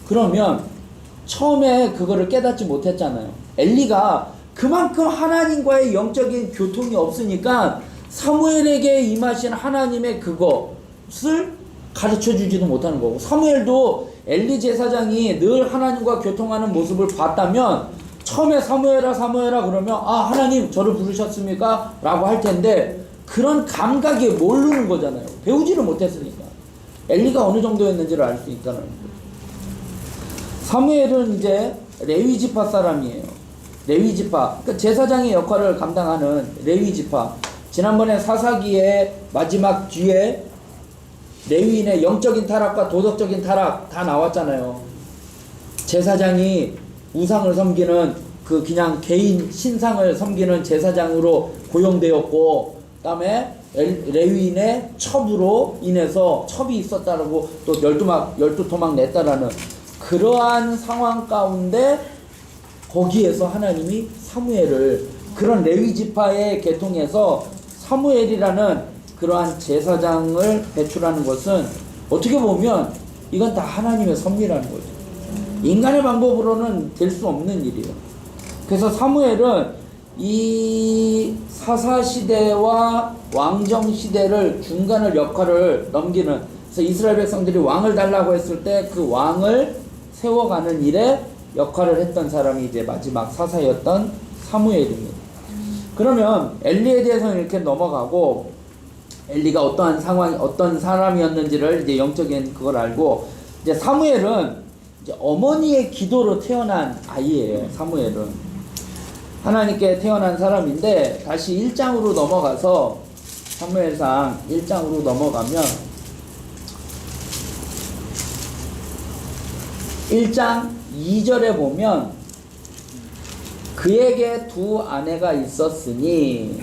그러면 처음에 그거를 깨닫지 못했잖아요. 엘리가 그만큼 하나님과의 영적인 교통이 없으니까 사무엘에게 임하신 하나님의 그것을 가르쳐주지도 못하는 거고, 사무엘도 엘리 제사장이 늘 하나님과 교통하는 모습을 봤다면 처음에 사무엘아 그러면 아 하나님 저를 부르셨습니까? 라고 할 텐데 그런 감각이 모르는 거잖아요. 배우지를 못했으니까. 엘리가 어느 정도였는지를 알 수 있다는 거예요. 사무엘은 이제 레위지파 사람이에요. 레위지파, 그러니까 제사장의 역할을 감당하는 레위지파. 지난번에 사사기의 마지막 뒤에 레위인의 영적인 타락과 도덕적인 타락 다 나왔잖아요. 제사장이 우상을 섬기는 그냥 개인 신상을 섬기는 제사장으로 고용되었고, 그 다음에 레위인의 첩으로 인해서 첩이 있었다라고 또 12토막 냈다라는 그러한 상황 가운데 거기에서 하나님이 사무엘을 그런 레위 지파의 계통에서 사무엘이라는 그러한 제사장을 배출하는 것은 어떻게 보면 이건 다 하나님의 섭리라는 거죠. 인간의 방법으로는 될 수 없는 일이에요. 그래서 사무엘은 이 사사시대와 왕정시대를 중간을 역할을 넘기는, 그래서 이스라엘 백성들이 왕을 달라고 했을 때 그 왕을 세워가는 일에 역할을 했던 사람이 이제 마지막 사사였던 사무엘입니다. 그러면 엘리에 대해서는 이렇게 넘어가고, 엘리가 어떠한 상황, 어떤 사람이었는지를 이제 영적인 그걸 알고, 이제 사무엘은 이제 어머니의 기도로 태어난 아이예요. 사무엘은 하나님께 태어난 사람인데, 다시 1장으로 넘어가서 사무엘상 1장으로 넘어가면 1장 2절에 보면 그에게 두 아내가 있었으니,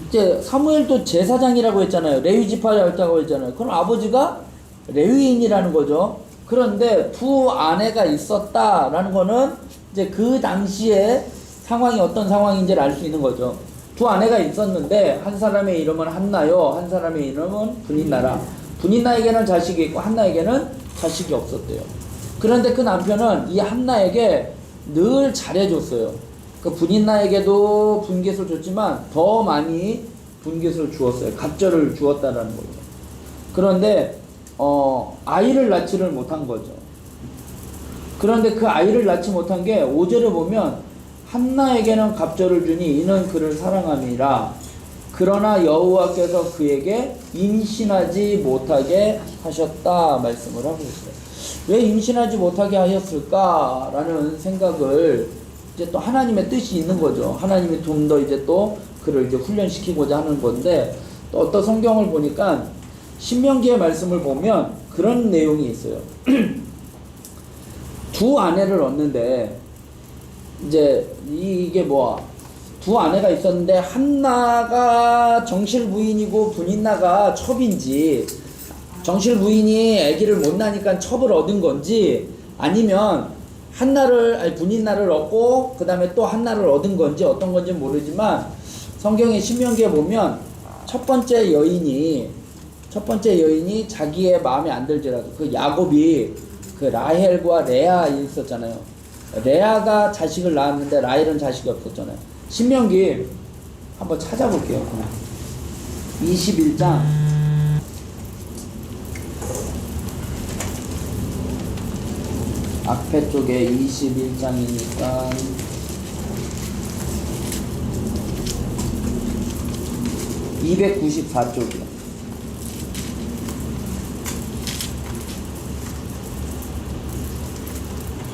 이제 사무엘도 제사장이라고 했잖아요. 레위 지파였다고 했잖아요. 그럼 아버지가 레위인이라는 거죠. 그런데 두 아내가 있었다라는 거는 이제 그 당시에 상황이 어떤 상황인지를 알 수 있는 거죠. 두 아내가 있었는데 한 사람의 이름은 한나요, 한 사람의 이름은 분인나라. 분인나에게는 자식이 있고 한나에게는 자식이 없었대요. 그런데 그 남편은 이 한나에게 늘 잘해줬어요. 그 분인나에게도 분깃을 줬지만 더 많이 분깃을 주었어요. 갑절을 주었다라는 거죠. 그런데 아이를 낳지를 못한 거죠. 그런데 그 아이를 낳지 못한 게 5절에 보면 한나에게는 갑절을 주니 이는 그를 사랑함이라. 그러나 여호와께서 그에게 임신하지 못하게 하셨다 말씀을 하고 있어요. 왜 임신하지 못하게 하셨을까라는 생각을 이제 또 하나님의 뜻이 있는 거죠. 하나님이 좀 더 이제 또 그를 이제 훈련시키고자 하는 건데, 또 어떤 성경을 보니까 신명기의 말씀을 보면 그런 내용이 있어요. 두 아내를 얻는데, 이제 이게 뭐야, 두 아내가 있었는데 한나가 정실 부인이고 분인나가 첩인지, 정실 부인이 아기를 못 낳으니까 첩을 얻은 건지, 아니면 분인나를 얻고 그 다음에 또 한나를 얻은 건지 어떤 건지 모르지만, 성경의 신명기에 보면 첫 번째 여인이 자기의 마음에 안 들지라도, 그 야곱이 그 라헬과 레아 있었잖아요. 레아가 자식을 낳았는데 라헬은 자식이 없었잖아요. 신명기 한번 찾아볼게요. 21장 앞에 쪽에 21장이니까 294쪽이요.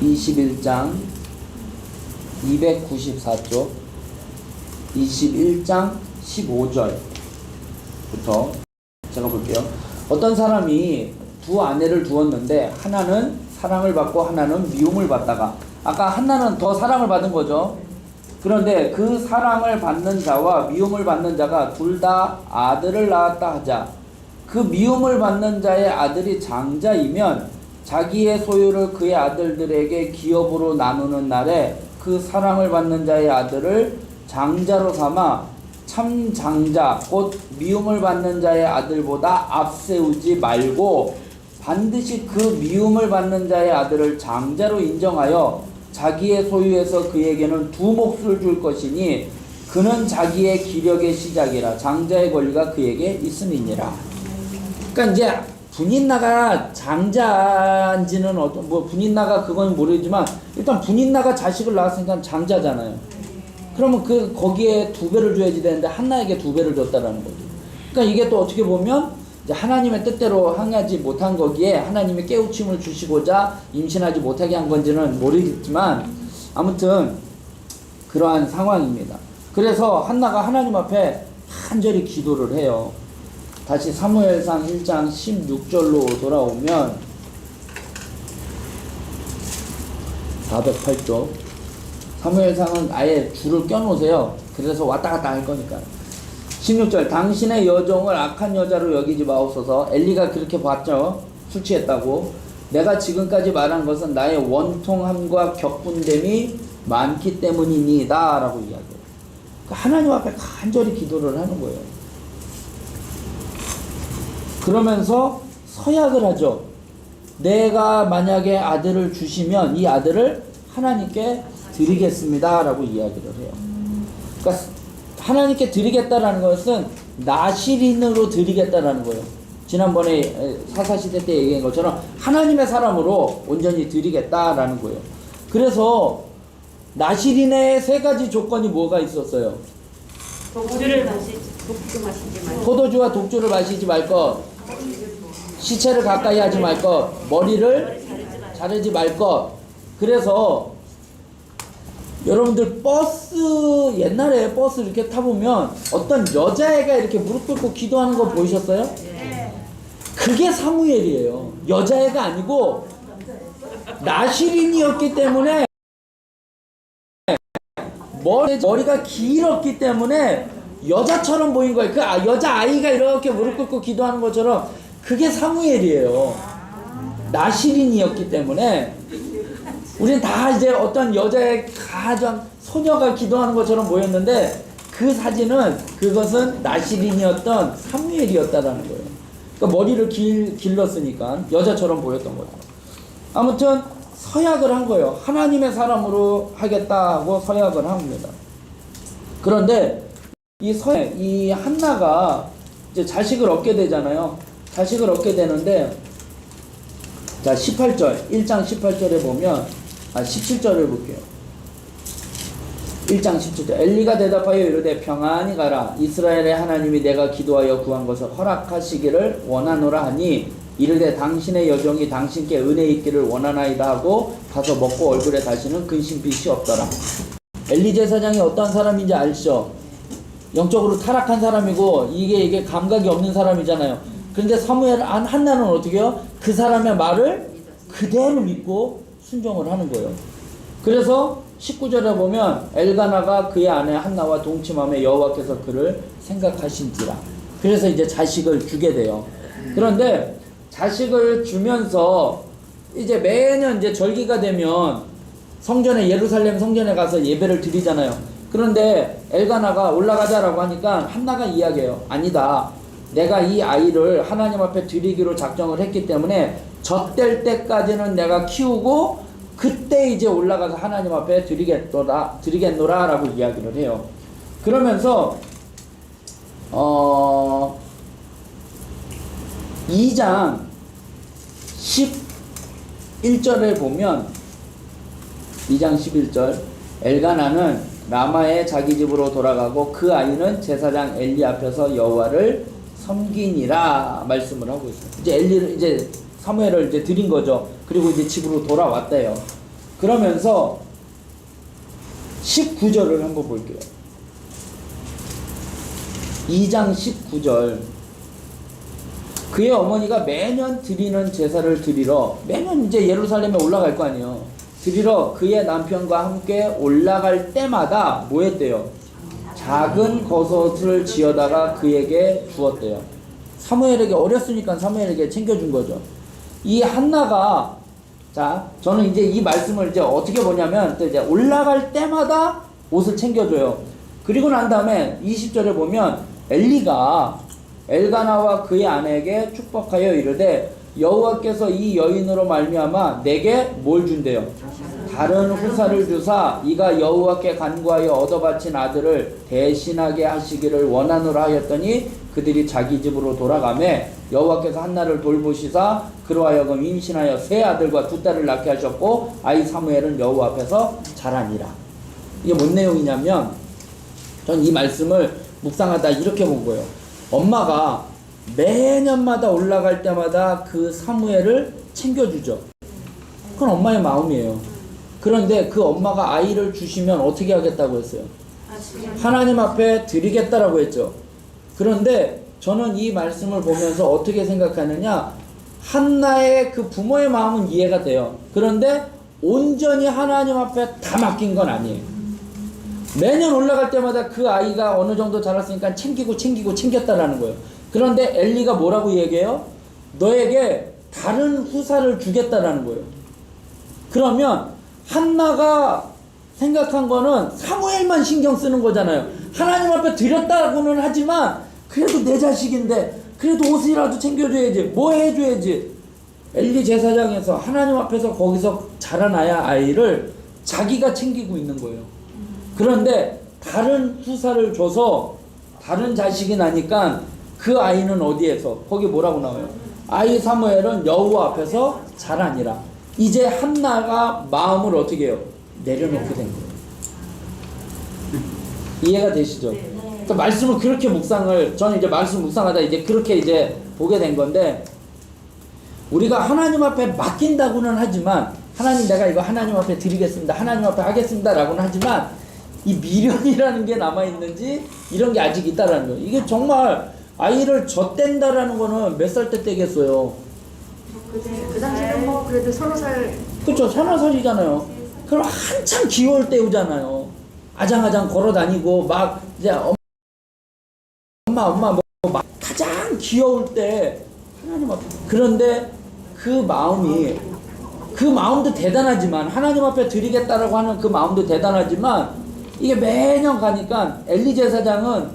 21장 294쪽 21장 15절부터 제가 볼게요. 어떤 사람이 두 아내를 두었는데 하나는 사랑을 받고 하나는 미움을 받다가, 아까 한나는 더 사랑을 받은 거죠. 그런데 그 사랑을 받는 자와 미움을 받는 자가 둘 다 아들을 낳았다 하자, 그 미움을 받는 자의 아들이 장자이면 자기의 소유를 그의 아들들에게 기업으로 나누는 날에 그 사랑을 받는 자의 아들을 장자로 삼아 참 장자 곧 미움을 받는 자의 아들보다 앞세우지 말고 반드시 그 미움을 받는 자의 아들을 장자로 인정하여 자기의 소유에서 그에게는 두 몫을 줄 것이니 그는 자기의 기력의 시작이라. 장자의 권리가 그에게 있음이니라. 그러니까 이제 분인나가 장자인지는 분인나가 그건 모르지만 일단 분인나가 자식을 낳았으니까 장자잖아요. 그러면 거기에 2배를 줘야지 되는데 한나에게 2배를 줬다라는 거죠. 그러니까 이게 또 어떻게 보면 이제 하나님의 뜻대로 행하지 못한 거기에 하나님이 깨우침을 주시고자 임신하지 못하게 한 건지는 모르겠지만 아무튼 그러한 상황입니다. 그래서 한나가 하나님 앞에 간절히 기도를 해요. 다시 사무엘상 1장 16절로 돌아오면 408쪽 사무엘상은 아예 줄을 껴놓으세요. 그래서 왔다 갔다 할 거니까 16절 당신의 여종을 악한 여자로 여기지 마옵소서. 엘리가 그렇게 봤죠. 술 취했다고. 내가 지금까지 말한 것은 나의 원통함과 격분됨이 많기 때문이니다 라고 이야기해요. 하나님 앞에 간절히 기도를 하는 거예요. 그러면서 서약을 하죠. 내가 만약에 아들을 주시면 이 아들을 하나님께 드리겠습니다 라고 이야기를 해요. 그러니까 하나님께 드리겠다라는 것은 나실인으로 드리겠다라는 거예요. 지난번에 사사시대 때 얘기한 것처럼 하나님의 사람으로 온전히 드리겠다라는 거예요. 그래서 나실인의 세 가지 조건이 뭐가 있었어요? 독주를 마시지, 독주 마시지 말고. 포도주와 독주를 마시지 말 것, 시체를 가까이 하지 말 것, 머리를 자르지 말 것. 그래서 여러분들 버스, 옛날에 버스 이렇게 타보면 어떤 여자애가 이렇게 무릎 꿇고 기도하는 거 보이셨어요? 네. 그게 사무엘이에요. 여자애가 아니고 나실인이었기 때문에 머리가 길었기 때문에 여자처럼 보인 거예요. 그 여자아이가 이렇게 무릎 꿇고 기도하는 것처럼 그게 사무엘이에요. 나실인이었기 때문에 우리는 다 이제 어떤 여자의 가장 소녀가 기도하는 것처럼 보였는데 그 사진은 그것은 나실인이었던 사무엘이었다라는 거예요. 그러니까 머리를 길렀으니까 여자처럼 보였던 거죠. 아무튼 서약을 한 거예요. 하나님의 사람으로 하겠다고 서약을 합니다. 그런데 이 한나가 이제 자식을 얻게 되잖아요. 자식을 얻게 되는데 자 18절 1장 18절에 보면 17절을 볼게요. 1장 17절 엘리가 대답하여 이르되 평안히 가라. 이스라엘의 하나님이 내가 기도하여 구한 것을 허락하시기를 원하노라 하니 이르되 당신의 여종이 당신께 은혜 있기를 원하나이다 하고 가서 먹고 얼굴에 다시는 근심빛이 없더라. 엘리 제사장이 어떤 사람인지 알죠? 영적으로 타락한 사람이고 이게 감각이 없는 사람이잖아요. 그런데 사무엘 한나는 어떻게 해요? 그 사람의 말을 그대로 믿고 순종을 하는 거예요. 그래서 19절에 보면 엘가나가 그의 아내 한나와 동침하며 여호와께서 그를 생각하신지라. 그래서 이제 자식을 주게 돼요. 그런데 자식을 주면서 이제 매년 이제 절기가 되면 성전에 예루살렘 성전에 가서 예배를 드리잖아요. 그런데 엘가나가 올라가자라고 하니까 한나가 이야기해요. 아니다. 내가 이 아이를 하나님 앞에 드리기로 작정을 했기 때문에 젖될 때까지는 내가 키우고 그때 이제 올라가서 하나님 앞에 드리겠노라 라고 이야기를 해요. 그러면서 2장 11절에 보면 2장 11절 엘가나는 라마의 자기 집으로 돌아가고 그 아이는 제사장 엘리 앞에서 여호와를 섬기니라 말씀을 하고 있어요. 이제 사무엘을 이제 드린 거죠. 그리고 이제 집으로 돌아왔대요. 그러면서 19절을 한번 볼게요. 2장 19절 그의 어머니가 매년 드리는 제사를 드리러 매년 이제 예루살렘에 올라갈 거 아니에요. 드리러 그의 남편과 함께 올라갈 때마다 뭐 했대요? 작은 버섯을 지어다가 그에게 주었대요. 사무엘에게 어렸으니까 사무엘에게 챙겨준 거죠. 이 한나가 자 저는 이제 이 말씀을 이제 어떻게 보냐면 또 이제 올라갈 때마다 옷을 챙겨줘요. 그리고 난 다음에 20절에 보면 엘리가 엘가나와 그의 아내에게 축복하여 이르되 여호와께서 이 여인으로 말미암아 내게 뭘 준대요? 다른 후사를 주사 이가 여호와께 간구하여 얻어바친 아들을 대신하게 하시기를 원하노라 하였더니 그들이 자기 집으로 돌아가매 여호와께서 한나를 돌보시사 그로 하여금 임신하여 세 아들과 두 딸을 낳게 하셨고 아이 사무엘은 여호와 앞에서 자라니라. 이게 뭔 내용이냐면 전 이 말씀을 묵상하다 이렇게 본 거예요. 엄마가 매년마다 올라갈 때마다 그 사무엘을 챙겨주죠. 그건 엄마의 마음이에요. 그런데 그 엄마가 아이를 주시면 어떻게 하겠다고 했어요? 하나님 앞에 드리겠다라고 했죠. 그런데 저는 이 말씀을 보면서 어떻게 생각하느냐, 한나의 그 부모의 마음은 이해가 돼요. 그런데 온전히 하나님 앞에 다 맡긴 건 아니에요. 매년 올라갈 때마다 그 아이가 어느 정도 자랐으니까 챙겼다라는 거예요. 그런데 엘리가 뭐라고 얘기해요? 너에게 다른 후사를 주겠다라는 거예요. 그러면 한나가 생각한 거는 사무엘만 신경 쓰는 거잖아요. 하나님 앞에 드렸다고는 하지만 그래도 내 자식인데 그래도 옷이라도 챙겨줘야지, 뭐 해줘야지. 엘리 제사장에서 하나님 앞에서 거기서 자라나야 아이를 자기가 챙기고 있는 거예요. 그런데 다른 후사를 줘서 다른 자식이 나니까 그 아이는 어디에서, 거기 뭐라고 나와요? 아이 사무엘은 여호와 앞에서 자라니라. 이제 한나가 마음을 어떻게 해요? 내려놓게 된 거예요. 이해가 되시죠? 그러니까 말씀을 그렇게 묵상을, 저는 이제 말씀 묵상하다 이제 그렇게 이제 보게 된 건데, 우리가 하나님 앞에 맡긴다고는 하지만, 하나님 내가 이거 하나님 앞에 드리겠습니다, 하나님 앞에 하겠습니다 라고는 하지만 이 미련이라는 게 남아있는지 이런 게 아직 있다라는 거예요. 이게 정말 아이를 젖댄다라는 거는 몇 살 때 떼겠어요? 그 당시에는 뭐 그래도 30살. 그렇죠. 서너 살이잖아요. 그럼 한참 귀여울 때우잖아요. 아장아장 걸어 다니고 막 이제 엄마 뭐 막 가장 귀여울 때 하나님 앞에. 그런데 그 마음도 대단하지만, 하나님 앞에 드리겠다라고 하는 그 마음도 대단하지만, 이게 매년 가니까 엘리 제사장은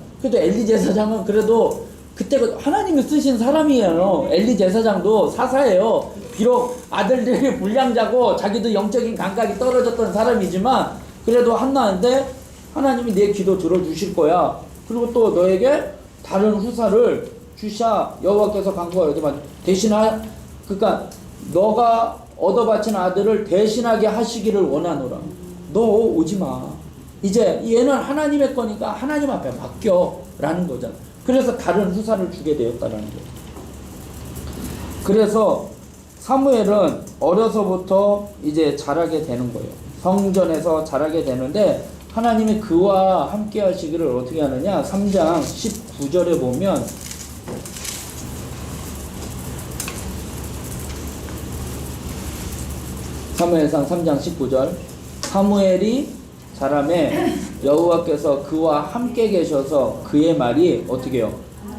그래도 그때 하나님이 쓰신 사람이에요. 엘리 제사장도 사사예요. 비록 아들들이 불량자고 자기도 영적인 감각이 떨어졌던 사람이지만 그래도 한나한테 하나님이 내 기도 들어주실 거야. 그리고 또 너에게 다른 후사를 주샤 여호와께서 강구하여도만 그러니까 너가 얻어바친 아들을 대신하게 하시기를 원하노라. 너 오지마. 이제 얘는 하나님의 거니까 하나님 앞에 맡겨라는 거잖아. 그래서 다른 후사를 주게 되었다라는 거예요. 그래서 사무엘은 어려서부터 이제 자라게 되는 거예요. 성전에서 자라게 되는데 하나님이 그와 함께 하시기를 어떻게 하느냐. 3장 19절에 보면 사무엘상 3장 19절 사무엘이 자라매 여호와께서 그와 함께 계셔서 그의 말이 어떻게 해요?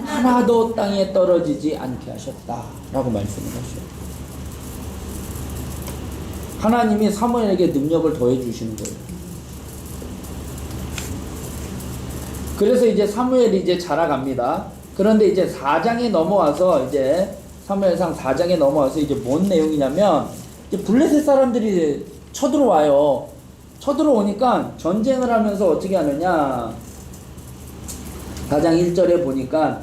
하나도 땅에 떨어지지 않게 하셨다 라고 말씀을 하셔요. 하나님이 사무엘에게 능력을 더해 주시는 거예요. 그래서 이제 사무엘이 이제 자라갑니다. 그런데 이제 4장에 넘어와서 이제 사무엘상 4장에 넘어와서 이제 뭔 내용이냐면 이제 블레셋 사람들이 쳐들어와요. 쳐들어오니까 전쟁을 하면서 어떻게 하느냐. 4장 1절에 보니까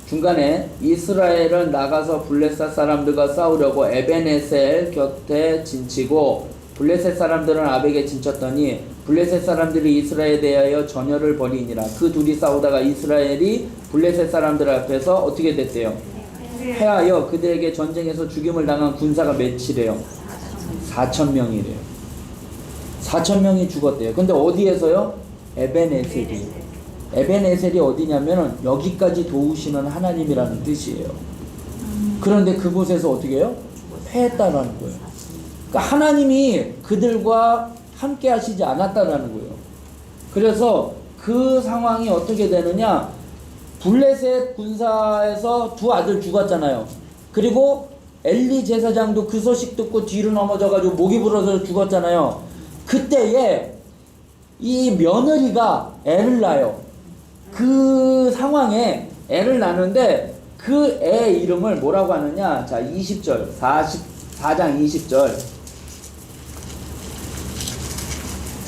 중간에 이스라엘은 나가서 블레셋 사람들과 싸우려고 에벤에셀 곁에 진치고 블레셋 사람들은 아벡에 진쳤더니 블레셋 사람들이 이스라엘에 대하여 전열을 벌이니라. 그 둘이 싸우다가 이스라엘이 블레셋 사람들 앞에서 어떻게 됐대요? 패하여 그들에게 전쟁에서 죽임을 당한 군사가 몇이래요? 4,000명이래요. 4,000명이 죽었대요. 근데 어디에서요? 에벤에셀이. 에벤에셀이 어디냐면은 여기까지 도우시는 하나님이라는 뜻이에요. 그런데 그곳에서 어떻게 해요? 패했다라는 거예요. 그러니까 하나님이 그들과 함께 하시지 않았다라는 거예요. 그래서 그 상황이 어떻게 되느냐. 블레셋 군사에서 두 아들 죽었잖아요. 그리고 엘리 제사장도 그 소식 듣고 뒤로 넘어져가지고 목이 부러져 죽었잖아요. 그때에 이 며느리가 애를 낳아요. 그 상황에 애를 낳는데 그 애 이름을 뭐라고 하느냐. 자, 20절 44장 20절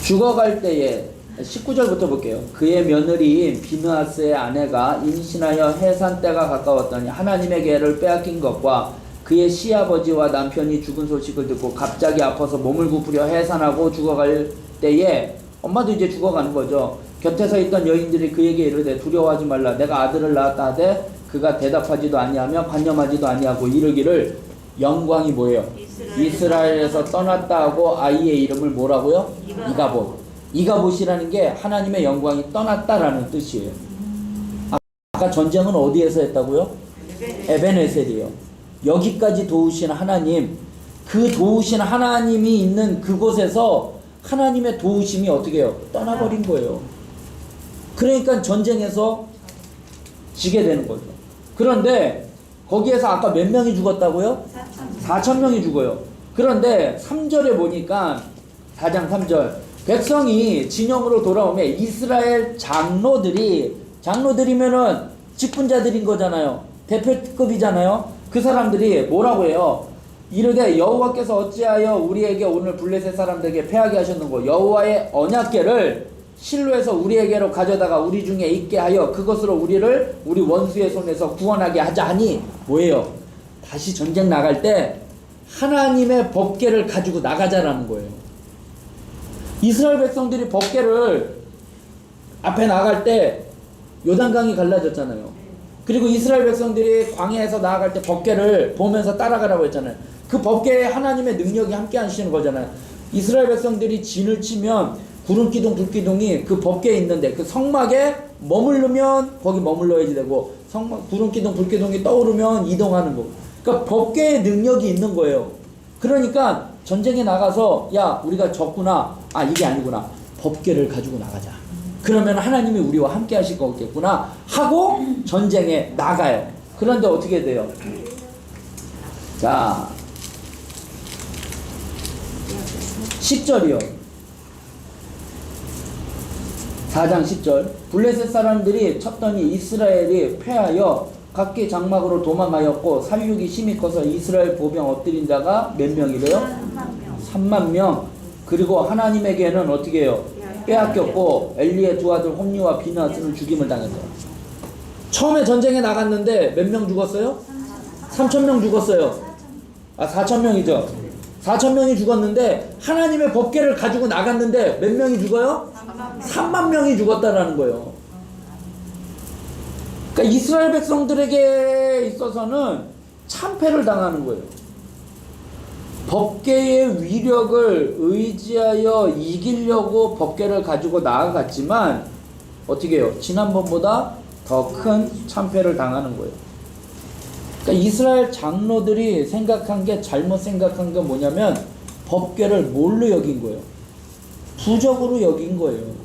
죽어갈 때에 19절부터 볼게요. 그의 며느리인 비느하스의 아내가 임신하여 해산 때가 가까웠더니 하나님의 계를 빼앗긴 것과 그의 시아버지와 남편이 죽은 소식을 듣고 갑자기 아파서 몸을 굽으려 해산하고 죽어갈 때에 엄마도 이제 죽어가는 거죠. 곁에 서 있던 여인들이 그에게 이르되 두려워하지 말라. 내가 아들을 낳았다 하되 그가 대답하지도 아니하며 관념하지도 아니하고 이르기를 영광이 뭐예요? 이스라엘에서 떠났다 하고 아이의 이름을 뭐라고요? 이가봇. 이가봇이라는 게 하나님의 영광이 떠났다라는 뜻이에요. 아까 전쟁은 어디에서 했다고요? 에벤에셀이에요. 여기까지 도우신 하나님, 그 도우신 하나님이 있는 그곳에서 하나님의 도우심이 어떻게 해요? 떠나버린 거예요. 그러니까 전쟁에서 지게 되는 거죠. 그런데 거기에서 아까 몇 명이 죽었다고요? 4천 명이 죽어요. 그런데 3절에 보니까 4장 3절 백성이 진영으로 돌아오면 이스라엘 장로들이면은 직분자들인 거잖아요. 대표급이잖아요. 그 사람들이 뭐라고 해요? 이르되 여호와께서 어찌하여 우리에게 오늘 블레셋 사람들에게 패하게 하셨는고 여호와의 언약궤를 실로에서 우리에게로 가져다가 우리 중에 있게 하여 그것으로 우리를 우리 원수의 손에서 구원하게 하자 하니 뭐예요? 다시 전쟁 나갈 때 하나님의 법궤를 가지고 나가자라는 거예요. 이스라엘 백성들이 법궤를 앞에 나갈 때 요단강이 갈라졌잖아요. 그리고 이스라엘 백성들이 광야에서 나아갈 때 법궤를 보면서 따라가라고 했잖아요. 그 법궤에 하나님의 능력이 함께 하시는 거잖아요. 이스라엘 백성들이 진을 치면 구름기둥 불기둥이 그 법궤에 있는데 그 성막에 머무르면 거기 머물러야지 되고 성막 구름기둥 불기둥이 떠오르면 이동하는 거. 그러니까 법궤의 능력이 있는 거예요. 그러니까 전쟁에 나가서 야 우리가 졌구나. 아 이게 아니구나. 법궤를 가지고 나가자. 그러면 하나님이 우리와 함께 하실 거겠구나 하고 전쟁에 나가요. 그런데 어떻게 돼요? 자 10절이요. 4장 10절 블레셋 사람들이 쳤더니 이스라엘이 패하여 각기 장막으로 도망하였고 살육이 심히 커서 이스라엘 보병 엎드린 자가 몇 명이래요? 3만 명. 그리고 하나님에게는 어떻게 해요? 빼앗겼고 엘리의 두 아들 홈리와 비나스는 죽임을 당했어요. 처음에 전쟁에 나갔는데 몇 명 죽었어요? 3천 명 죽었어요. 아 4천 명이죠. 4천 명이 죽었는데 하나님의 법궤를 가지고 나갔는데 몇 명이 죽어요? 3만 명이 죽었다라는 거예요. 그러니까 이스라엘 백성들에게 있어서는 참패를 당하는 거예요. 법궤의 위력을 의지하여 이기려고 법궤를 가지고 나아갔지만 어떻게 해요? 지난번보다 더 큰 참패를 당하는 거예요. 그러니까 이스라엘 장로들이 생각한 게 잘못 생각한 게 뭐냐면 법궤를 뭘로 여긴 거예요? 부적으로 여긴 거예요.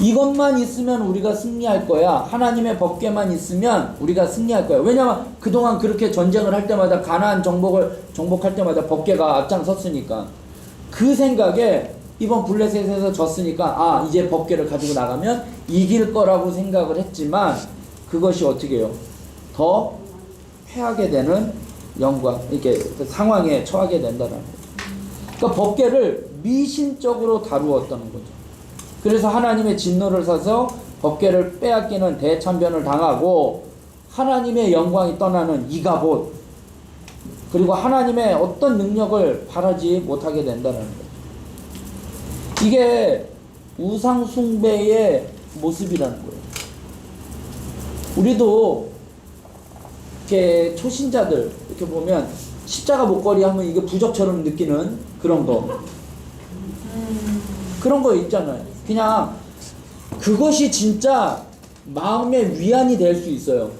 이것만 있으면 우리가 승리할 거야. 하나님의 법궤만 있으면 우리가 승리할 거야. 왜냐면 그동안 그렇게 전쟁을 할 때마다 가나안 정복할 때마다 법궤가 앞장섰으니까. 그 생각에 이번 블레셋에서 졌으니까 아 이제 법궤를 가지고 나가면 이길 거라고 생각을 했지만 그것이 어떻게 해요? 더 패하게 되는 영광 이렇게 상황에 처하게 된다는 거죠. 그러니까 법궤를 미신적으로 다루었다는 거죠. 그래서 하나님의 진노를 사서 법궤를 빼앗기는 대참변을 당하고 하나님의 영광이 떠나는 이가봇 그리고 하나님의 어떤 능력을 바라지 못하게 된다는 거예요. 이게 우상 숭배의 모습이라는 거예요. 우리도 이렇게 초신자들 이렇게 보면 십자가 목걸이 하면 이게 부적처럼 느끼는 그런 거 있잖아요. 그냥 그것이 진짜 마음의 위안이 될 수 있어요.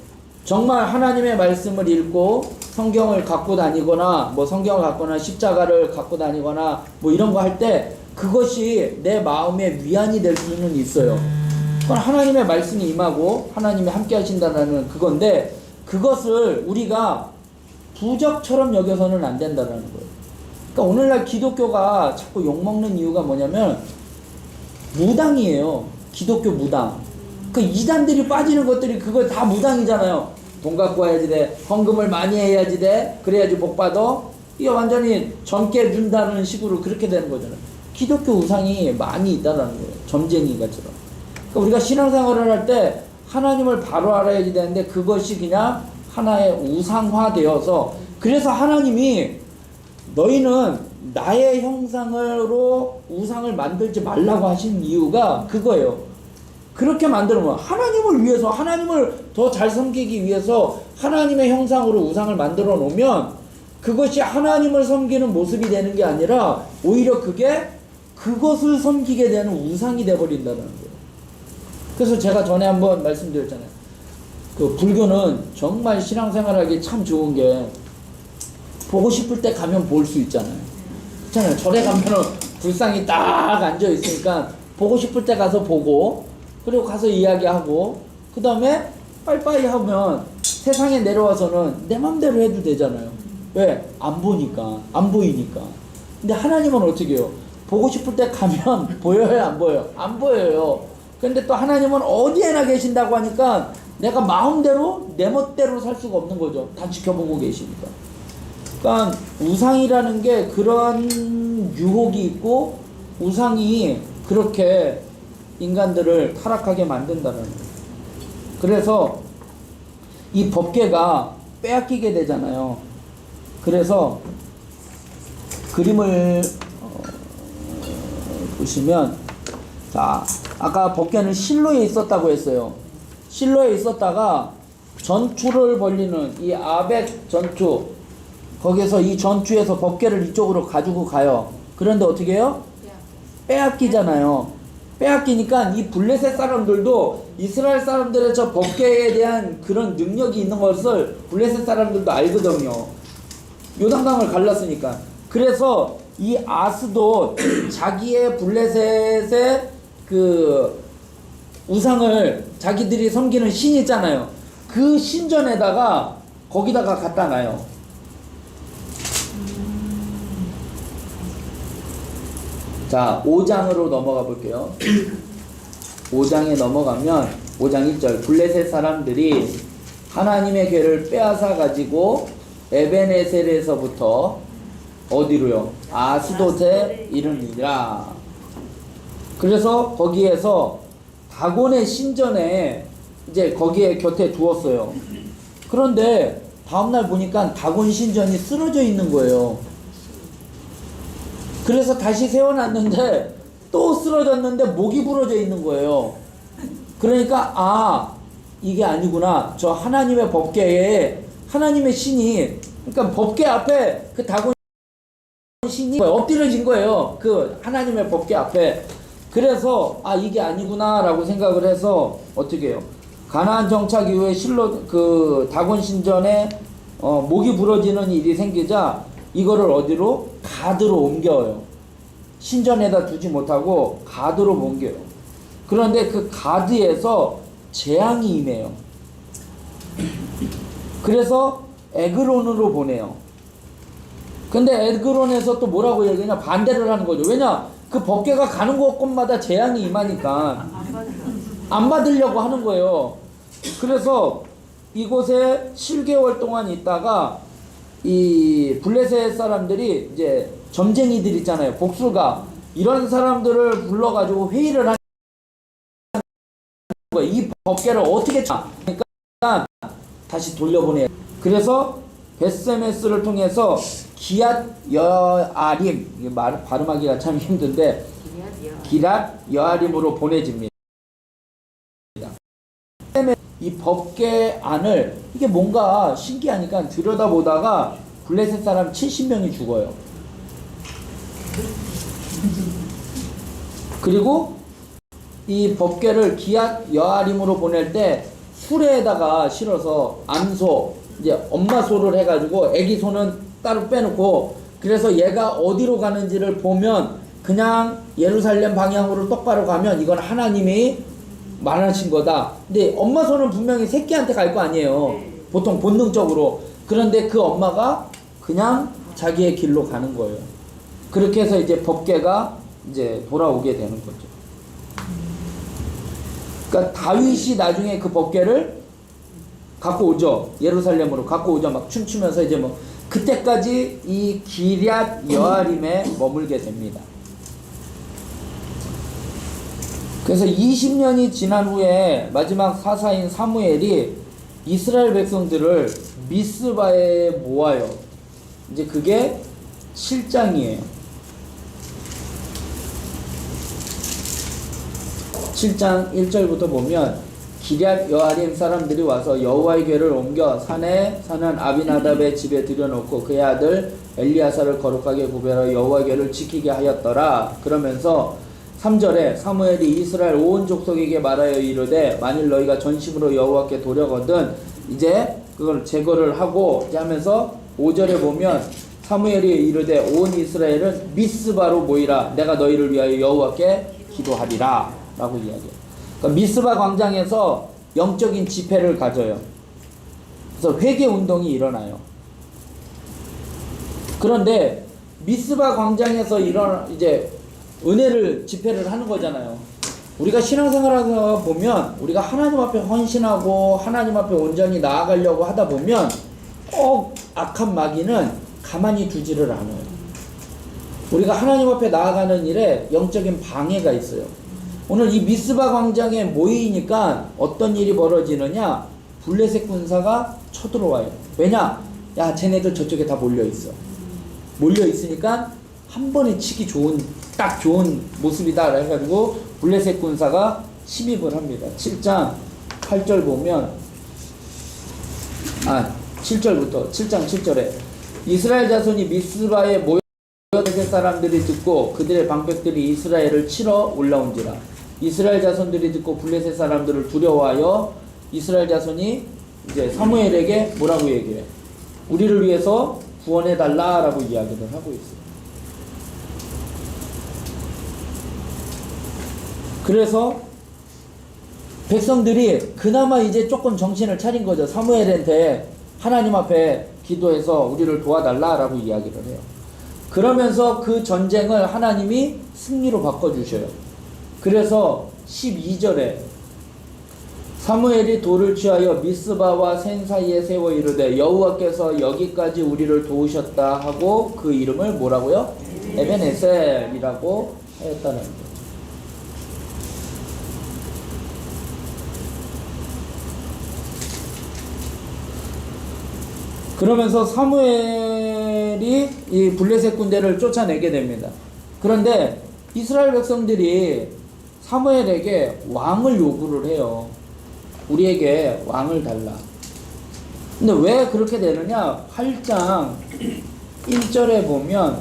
정말 하나님의 말씀을 읽고 성경을 갖고 다니거나 뭐 성경을 갖거나 십자가를 갖고 다니거나 뭐 이런 거 할 때 그것이 내 마음의 위안이 될 수는 있어요. 그건 하나님의 말씀이 임하고 하나님이 함께 하신다는 그건데 그것을 우리가 부적처럼 여겨서는 안 된다는 거예요. 그러니까 오늘날 기독교가 자꾸 욕먹는 이유가 뭐냐면 무당이에요. 기독교 무당. 그 이단들이 빠지는 것들이 그거 다 무당이잖아요. 돈 갖고 와야지 돼. 헌금을 많이 해야지 돼. 그래야지 복 받아. 이게 완전히 젊게 준다는 식으로 그렇게 되는 거잖아요. 기독교 우상이 많이 있다는 거예요. 점쟁이가처럼. 그러니까 우리가 신앙생활을 할 때 하나님을 바로 알아야지 되는데 그것이 그냥 하나의 우상화되어서 그래서 하나님이 너희는 나의 형상으로 우상을 만들지 말라고 하신 이유가 그거예요. 그렇게 만들면 하나님을 위해서 하나님을 더 잘 섬기기 위해서 하나님의 형상으로 우상을 만들어 놓으면 그것이 하나님을 섬기는 모습이 되는 게 아니라 오히려 그게 그것을 섬기게 되는 우상이 되어버린다는 거예요. 그래서 제가 전에 한번 말씀드렸잖아요. 그 불교는 정말 신앙생활하기 참 좋은 게 보고 싶을 때 가면 볼 수 있잖아요. 절에 가면은 불상이 딱 앉아 있으니까 보고 싶을 때 가서 보고, 그리고 가서 이야기하고, 그 다음에 빠이빠이 하면 세상에 내려와서는 내 맘대로 해도 되잖아요. 왜? 안 보니까, 안 보이니까. 근데 하나님은 어떻게 해요? 보고 싶을 때 가면 보여요, 안 보여요? 안 보여요. 근데 또 하나님은 어디에나 계신다고 하니까 내가 마음대로 내 멋대로 살 수가 없는 거죠. 다 지켜보고 계시니까. 그러니까 우상이라는 게 그런 유혹이 있고, 우상이 그렇게 인간들을 타락하게 만든다는 거예요. 그래서 이 법궤가 빼앗기게 되잖아요. 그래서 그림을 보시면, 자, 아까 법궤는 실로에 있었다고 했어요. 실로에 있었다가 전추를 벌리는 이 아벡 전추, 거기서 이 전추에서 법궤를 이쪽으로 가지고 가요. 그런데 어떻게 해요? 빼앗기잖아요. 빼앗기니까 이 블레셋 사람들도 이스라엘 사람들의 저 법궤에 대한 그런 능력이 있는 것을 블레셋 사람들도 알거든요. 요단강을 갈랐으니까. 그래서 이 아스도 자기의 블레셋의 그 우상을, 자기들이 섬기는 신이 있잖아요. 그 신전에다가 거기다가 갖다 놔요. 자, 5장으로 넘어가 볼게요. 5장에 넘어가면 5장 1절, 블레셋 사람들이 하나님의 궤를 빼앗아 가지고 에벤에셀에서부터 어디로요? 아스돗에 이르니라. 그래서 거기에서 다곤의 신전에 이제 거기에 곁에 두었어요. 그런데 다음날 보니까 다곤 신전이 쓰러져 있는 거예요. 그래서 다시 세워놨는데 또 쓰러졌는데 목이 부러져 있는 거예요. 그러니까 이게 아니구나. 저 하나님의 법궤에 하나님의 신이, 그러니까 법궤 앞에 그 다곤 신이 엎드려진 거예요. 그 하나님의 법궤 앞에. 그래서 이게 아니구나 라고 생각을 해서 어떻게 해요? 가나안 정착 이후에 실로 그 다곤 신전에 목이 부러지는 일이 생기자 이거를 어디로? 가드로 옮겨요. 신전에다 두지 못하고 가드로 옮겨요. 그런데 그 가드에서 재앙이 임해요. 그래서 에그론으로 보내요. 근데 에그론에서 또 뭐라고 얘기하냐? 반대를 하는 거죠. 왜냐? 그 법궤가 가는 곳곳마다 재앙이 임하니까 안 받으려고 하는 거예요. 그래서 이곳에 7개월 동안 있다가 이 블레셋 사람들이 이제 점쟁이들 있잖아요. 복술가, 이런 사람들을 불러가지고 회의를 하는 거예요. 이 법궤를 어떻게 그러니까 다시 돌려보내요. 그래서 베스메스를 통해서 기앗 여아림, 이게 발음하기가 참 힘든데 기앗 여아림으로 보내집니다. 이 법궤 안을, 이게 뭔가 신기하니까 들여다보다가 블레셋 사람 70명이 죽어요. 그리고 이 법궤를 기앗 여아림으로 보낼 때 수레에다가 실어서 암소, 이제 엄마 소를 해가지고 애기 소는 따로 빼놓고, 그래서 얘가 어디로 가는지를 보면 그냥 예루살렘 방향으로 똑바로 가면 이건 하나님이 말하신 거다. 근데 엄마 소는 분명히 새끼한테 갈 거 아니에요. 보통 본능적으로. 그런데 그 엄마가 그냥 자기의 길로 가는 거예요. 그렇게 해서 이제 법궤가 이제 돌아오게 되는 거죠. 그러니까 다윗이 나중에 그 법궤를 갖고 오죠. 예루살렘으로 갖고 오죠. 막 춤추면서 이제 뭐 그때까지 이 기럇 여아림에 머물게 됩니다. 그래서 20년이 지난 후에 마지막 사사인 사무엘이 이스라엘 백성들을 미스바에 모아요. 이제 그게 7장이에요. 7장 1절부터 보면 기럇 여아림 사람들이 와서 여호와의 궤를 옮겨 산에 사는 아비나답의 집에 들여놓고 그의 아들 엘리야사를 거룩하게 구별하여 여호와의 궤를 지키게 하였더라. 그러면서 3절에 사무엘이 이스라엘 온 족속에게 말하여 이르되 만일 너희가 전심으로 여호와께 도려거든 이제 그걸 제거를 하고 이제 하면서 5절에 보면 사무엘이 이르되 온 이스라엘은 미스바로 모이라 내가 너희를 위하여 여호와께 기도하리라 라고 이야기해요. 그러니까 미스바 광장에서 영적인 집회를 가져요. 그래서 회개 운동이 일어나요. 그런데 미스바 광장에서 이제 은혜를 집회를 하는 거잖아요. 우리가 신앙생활하다 보면 우리가 하나님 앞에 헌신하고 하나님 앞에 온전히 나아가려고 하다 보면 꼭 악한 마귀는 가만히 두지를 않아요. 우리가 하나님 앞에 나아가는 일에 영적인 방해가 있어요. 오늘 이 미스바 광장에 모이니까 어떤 일이 벌어지느냐? 블레셋 군사가 쳐들어와요. 왜냐? 야, 쟤네들 저쪽에 다 몰려있어. 몰려있으니까 한 번에 치기 딱 좋은 모습이다 해가지고 블레셋 군사가 침입을 합니다. 7장 8절 보면 7절부터 7장 7절에 이스라엘 자손이 미스바에 모여 블레셋 사람들이 듣고 그들의 방백들이 이스라엘을 치러 올라온지라. 이스라엘 자손들이 듣고 블레셋 사람들을 두려워하여 이스라엘 자손이 이제 사무엘에게 뭐라고 얘기해? 우리를 위해서 구원해 달라라고 이야기를 하고 있어요. 그래서 백성들이 그나마 이제 조금 정신을 차린 거죠. 사무엘한테 하나님 앞에 기도해서 우리를 도와달라라고 이야기를 해요. 그러면서 그 전쟁을 하나님이 승리로 바꿔주셔요. 그래서 12절에 사무엘이 돌을 취하여 미스바와 센 사이에 세워 이르되 여호와께서 여기까지 우리를 도우셨다 하고 그 이름을 뭐라고요? 에벤에셀이라고 하였다는 거예요. 그러면서 사무엘이 이 블레셋 군대를 쫓아내게 됩니다. 그런데 이스라엘 백성들이 사무엘에게 왕을 요구를 해요. 우리에게 왕을 달라. 근데 왜 그렇게 되느냐? 8장 1절에 보면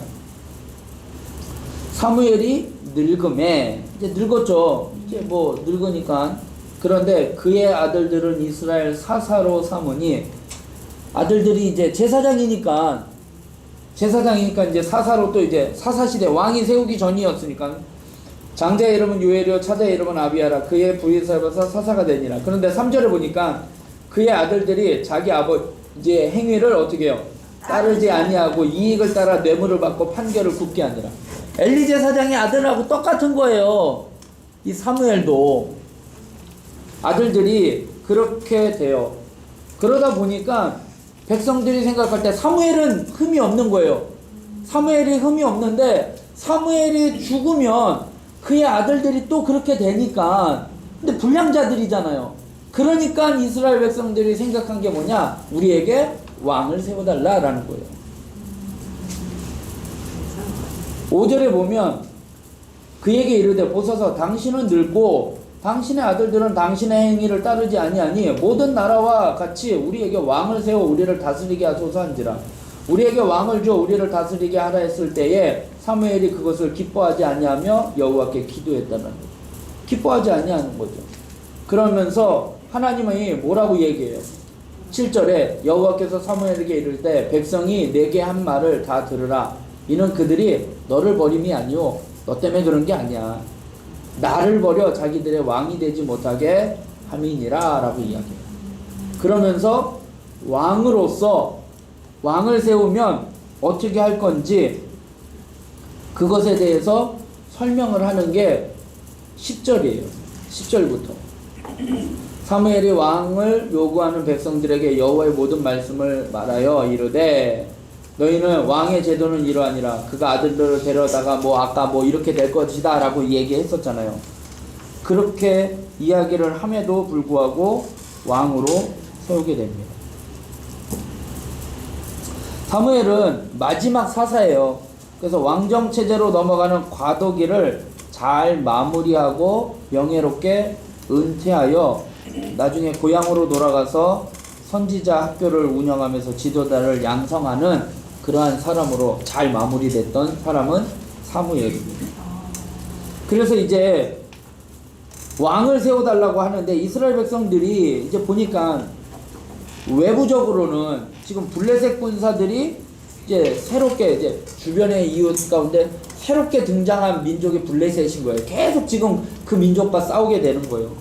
사무엘이 늙음에 이제 늙었죠. 이제 뭐 늙으니까. 그런데 그의 아들들은 이스라엘 사사로 삼으니 아들들이 이제 제사장이니까 이제 사사로 또 이제 사사시대 왕이 세우기 전이었으니까 장자의 이름은 요엘이요 차자의 이름은 아비야라 그의 부인사에서 사사가 되니라. 그런데 3절에 보니까 그의 아들들이 자기 아버지의 행위를 어떻게 해요? 따르지 아니하고 이익을 따라 뇌물을 받고 판결을 굽게 하니라. 엘리 제사장의 아들하고 똑같은 거예요. 이 사무엘도 아들들이 그렇게 돼요. 그러다 보니까 백성들이 생각할 때 사무엘은 흠이 없는 거예요. 사무엘이 흠이 없는데 사무엘이 죽으면 그의 아들들이 또 그렇게 되니까 근데 불량자들이잖아요. 그러니까 이스라엘 백성들이 생각한 게 뭐냐? 우리에게 왕을 세워달라라는 거예요. 5절에 보면 그에게 이르되 보소서 당신은 늙고 당신의 아들들은 당신의 행위를 따르지 아니하니 모든 나라와 같이 우리에게 왕을 세워 우리를 다스리게 하소서 한지라. 우리에게 왕을 줘 우리를 다스리게 하라 했을 때에 사무엘이 그것을 기뻐하지 아니하며 여호와께 기도했다는 거죠. 기뻐하지 아니하는 거죠. 그러면서 하나님이 뭐라고 얘기해요? 7절에 여호와께서 사무엘에게 이를 때 백성이 내게 한 말을 다 들으라. 이는 그들이 너를 버림이 아니오 너 때문에 그런 게 아니야. 나를 버려 자기들의 왕이 되지 못하게 함이니라 라고 이야기해요. 그러면서 왕으로서 왕을 세우면 어떻게 할 건지 그것에 대해서 설명을 하는 게 10절이에요. 10절부터 사무엘이 왕을 요구하는 백성들에게 여호와의 모든 말씀을 말하여 이르되 너희는 왕의 제도는 이러하니라. 그가 아들들을 데려다가 아까 이렇게 될 것이다 라고 얘기했었잖아요. 그렇게 이야기를 함에도 불구하고 왕으로 세우게 됩니다. 사무엘은 마지막 사사예요. 그래서 왕정체제로 넘어가는 과도기를 잘 마무리하고 명예롭게 은퇴하여 나중에 고향으로 돌아가서 선지자 학교를 운영하면서 지도자를 양성하는 그러한 사람으로 잘 마무리됐던 사람은 사무엘입니다. 그래서 이제 왕을 세워달라고 하는데 이스라엘 백성들이 이제 보니까 외부적으로는 지금 블레셋 군사들이 이제 새롭게 이제 주변의 이웃 가운데 새롭게 등장한 민족이 블레셋인 거예요. 계속 지금 그 민족과 싸우게 되는 거예요.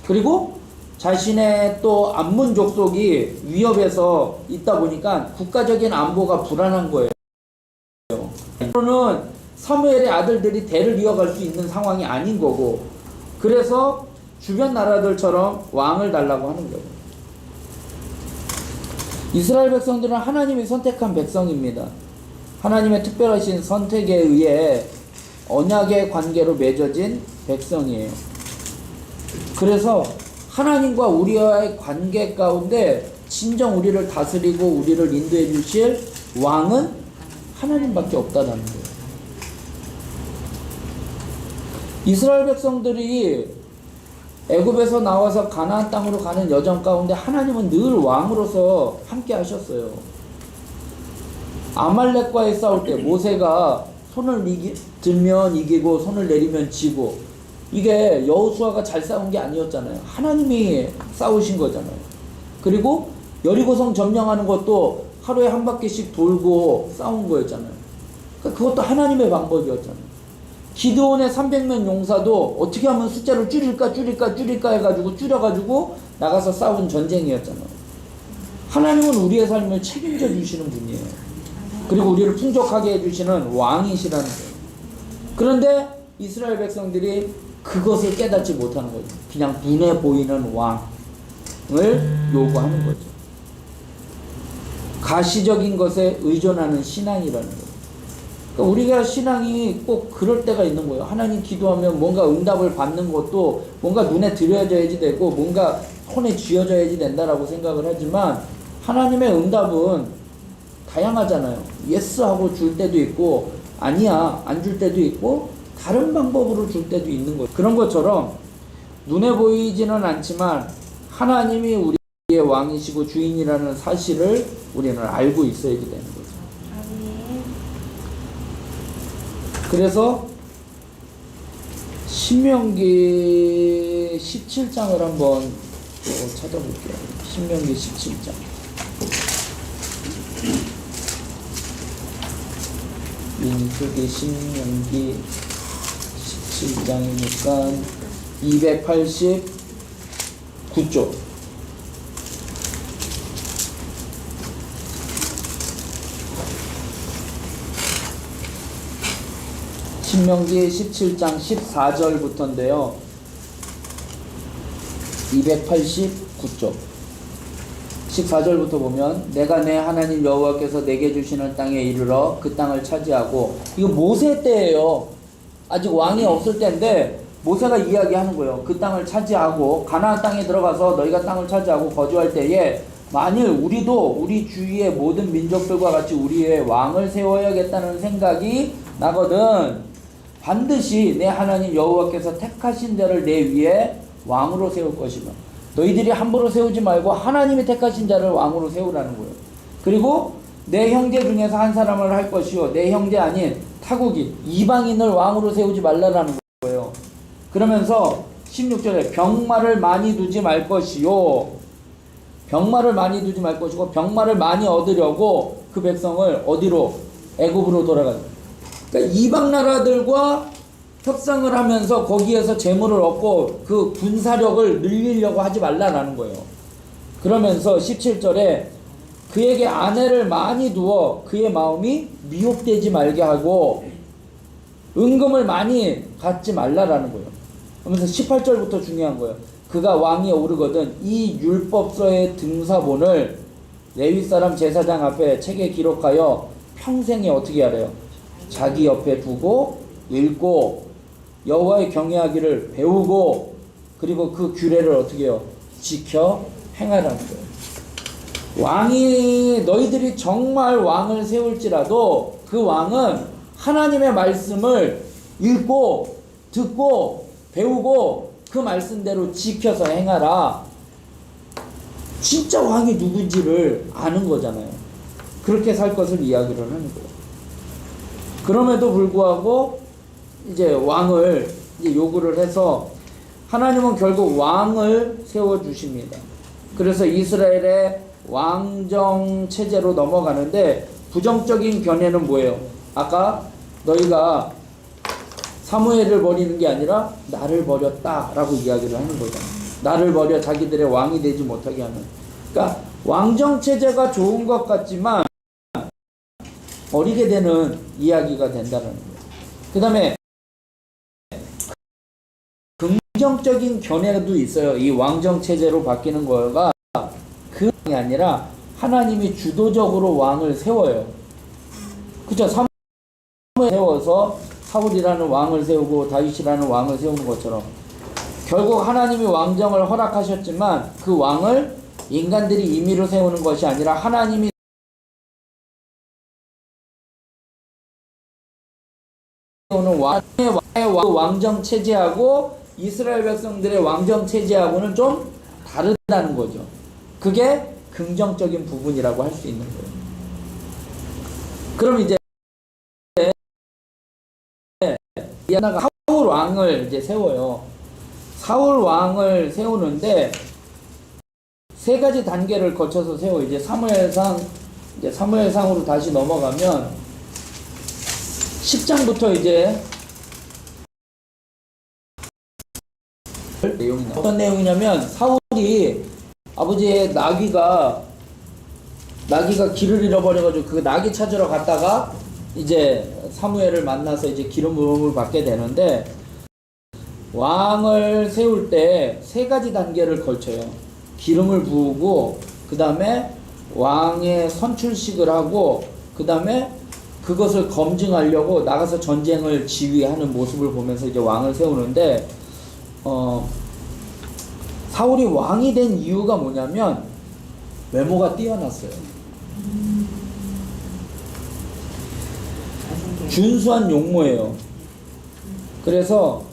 그리고 자신의 또 암문 족속이 위협에서 있다 보니까 국가적인 안보가 불안한 거예요. 는 사무엘의 아들들이 대를 이어갈 수 있는 상황이 아닌 거고, 그래서 주변 나라들처럼 왕을 달라고 하는 거예요. 이스라엘 백성들은 하나님이 선택한 백성입니다. 하나님의 특별하신 선택에 의해 언약의 관계로 맺어진 백성이에요. 그래서 하나님과 우리와의 관계 가운데 진정 우리를 다스리고 우리를 인도해 주실 왕은 하나님밖에 없다는 거예요. 이스라엘 백성들이 애굽에서 나와서 가나안 땅으로 가는 여정 가운데 하나님은 늘 왕으로서 함께 하셨어요. 아말렉과의 싸울 때 모세가 손을 들면 이기고 손을 내리면 지고, 이게 여호수아가 잘 싸운 게 아니었잖아요. 하나님이 싸우신 거잖아요. 그리고 여리고성 점령하는 것도 하루에 한 바퀴씩 돌고 싸운 거였잖아요. 그러니까 그것도 하나님의 방법이었잖아요. 기드온의 300명 용사도 어떻게 하면 숫자를 줄일까 해가지고 줄여가지고 나가서 싸운 전쟁이었잖아요. 하나님은 우리의 삶을 책임져 주시는 분이에요. 그리고 우리를 풍족하게 해주시는 왕이시라는 거예요. 그런데 이스라엘 백성들이 그것을 깨닫지 못하는 거죠. 그냥 눈에 보이는 왕을 요구하는 거죠. 가시적인 것에 의존하는 신앙이라는 거예요. 그러니까 우리가 신앙이 꼭 그럴 때가 있는 거예요. 하나님 기도하면 뭔가 응답을 받는 것도 뭔가 눈에 들여져야지 되고 뭔가 손에 쥐어져야지 된다라고 생각을 하지만, 하나님의 응답은 다양하잖아요. 예스 하고 줄 때도 있고 아니야 안 줄 때도 있고 다른 방법으로 줄 때도 있는 거예요. 그런 것처럼 눈에 보이지는 않지만 하나님이 우리의 왕이시고 주인이라는 사실을 우리는 알고 있어야지 되는 거죠. 그래서 신명기 17장을 한번 또 찾아볼게요. 신명기 17장. 민수기 신명기 17장이니까 289쪽. 신명기 17장 14절부터인데요. 289쪽. 14절부터 보면, 내가 내 하나님 여호와께서 내게 주시는 땅에 이르러 그 땅을 차지하고, 이거 모세 때예요. 아직 왕이 없을 때인데 모세가 이야기하는 거예요. 그 땅을 차지하고 가나안 땅에 들어가서 너희가 땅을 차지하고 거주할 때에 만일 우리도 우리 주위의 모든 민족들과 같이 우리의 왕을 세워야겠다는 생각이 나거든 반드시 내 하나님 여호와께서 택하신 자를 내 위에 왕으로 세울 것이며, 너희들이 함부로 세우지 말고 하나님이 택하신 자를 왕으로 세우라는 거예요. 그리고 내 형제 중에서 한 사람을 할 것이요, 내 형제 아닌 타국인 이방인을 왕으로 세우지 말라라는 거예요. 그러면서 16절에 병마를 많이 두지 말 것이요, 병마를 많이 두지 말 것이고 병마를 많이 얻으려고 그 백성을 어디로? 애굽으로 돌아가요. 그러니까 이방 나라들과 협상을 하면서 거기에서 재물을 얻고 그 군사력을 늘리려고 하지 말라라는 거예요. 그러면서 17절에 그에게 아내를 많이 두어 그의 마음이 미혹되지 말게 하고 은금을 많이 갖지 말라라는 거예요. 그러면서 18절부터 중요한 거예요. 그가 왕위에 오르거든 이 율법서의 등사본을 레위 사람 제사장 앞에 책에 기록하여 평생에 어떻게 하래요? 자기 옆에 두고 읽고 여호와의 경외하기를 배우고 그리고 그 규례를 어떻게 해요? 지켜 행하라는 거예요. 왕이 너희들이 정말 왕을 세울지라도 그 왕은 하나님의 말씀을 읽고 듣고 배우고 그 말씀대로 지켜서 행하라. 진짜 왕이 누군지를 아는 거잖아요. 그렇게 살 것을 이야기를 하는 거예요. 그럼에도 불구하고 이제 왕을 이제 요구를 해서 하나님은 결국 왕을 세워주십니다. 그래서 이스라엘의 왕정 체제로 넘어가는데 부정적인 견해는 뭐예요? 아까 너희가 사무엘을 버리는 게 아니라 나를 버렸다라고 이야기를 하는 거죠. 나를 버려 자기들의 왕이 되지 못하게 하는. 그러니까 왕정 체제가 좋은 것 같지만 어리게 되는 이야기가 된다는 거예요. 그 다음에 긍정적인 견해도 있어요. 이 왕정 체제로 바뀌는 거가 그게 아니라 하나님이 주도적으로 왕을 세워요. 그죠? 사무엘 세워서 사울이라는 왕을 세우고 다윗이라는 왕을 세우는 것처럼 결국 하나님이 왕정을 허락하셨지만 그 왕을 인간들이 임의로 세우는 것이 아니라 하나님이 세우는 왕의 왕정 체제하고 이스라엘 백성들의 왕정 체제하고는 좀 다르다는 거죠. 그게 긍정적인 부분이라고 할 수 있는 거예요. 그럼 이제 하나가 사울 왕을 이제 세워요. 사울 왕을 세우는데 세 가지 단계를 거쳐서 세워. 이제 사무엘상으로 다시 넘어가면 10장부터 이제 내용이 나와요. 어떤 내용이냐면 사울이 아버지의 나귀가 길을 잃어버려가지고 그 나귀 찾으러 갔다가 이제 사무엘을 만나서 이제 기름 부음을 받게 되는데 왕을 세울 때 세 가지 단계를 걸쳐요. 기름을 부으고 그 다음에 왕의 선출식을 하고 그 다음에 그것을 검증하려고 나가서 전쟁을 지휘하는 모습을 보면서 이제 왕을 세우는데 사울이 왕이 된 이유가 뭐냐면 외모가 뛰어났어요. 준수한 용모예요. 그래서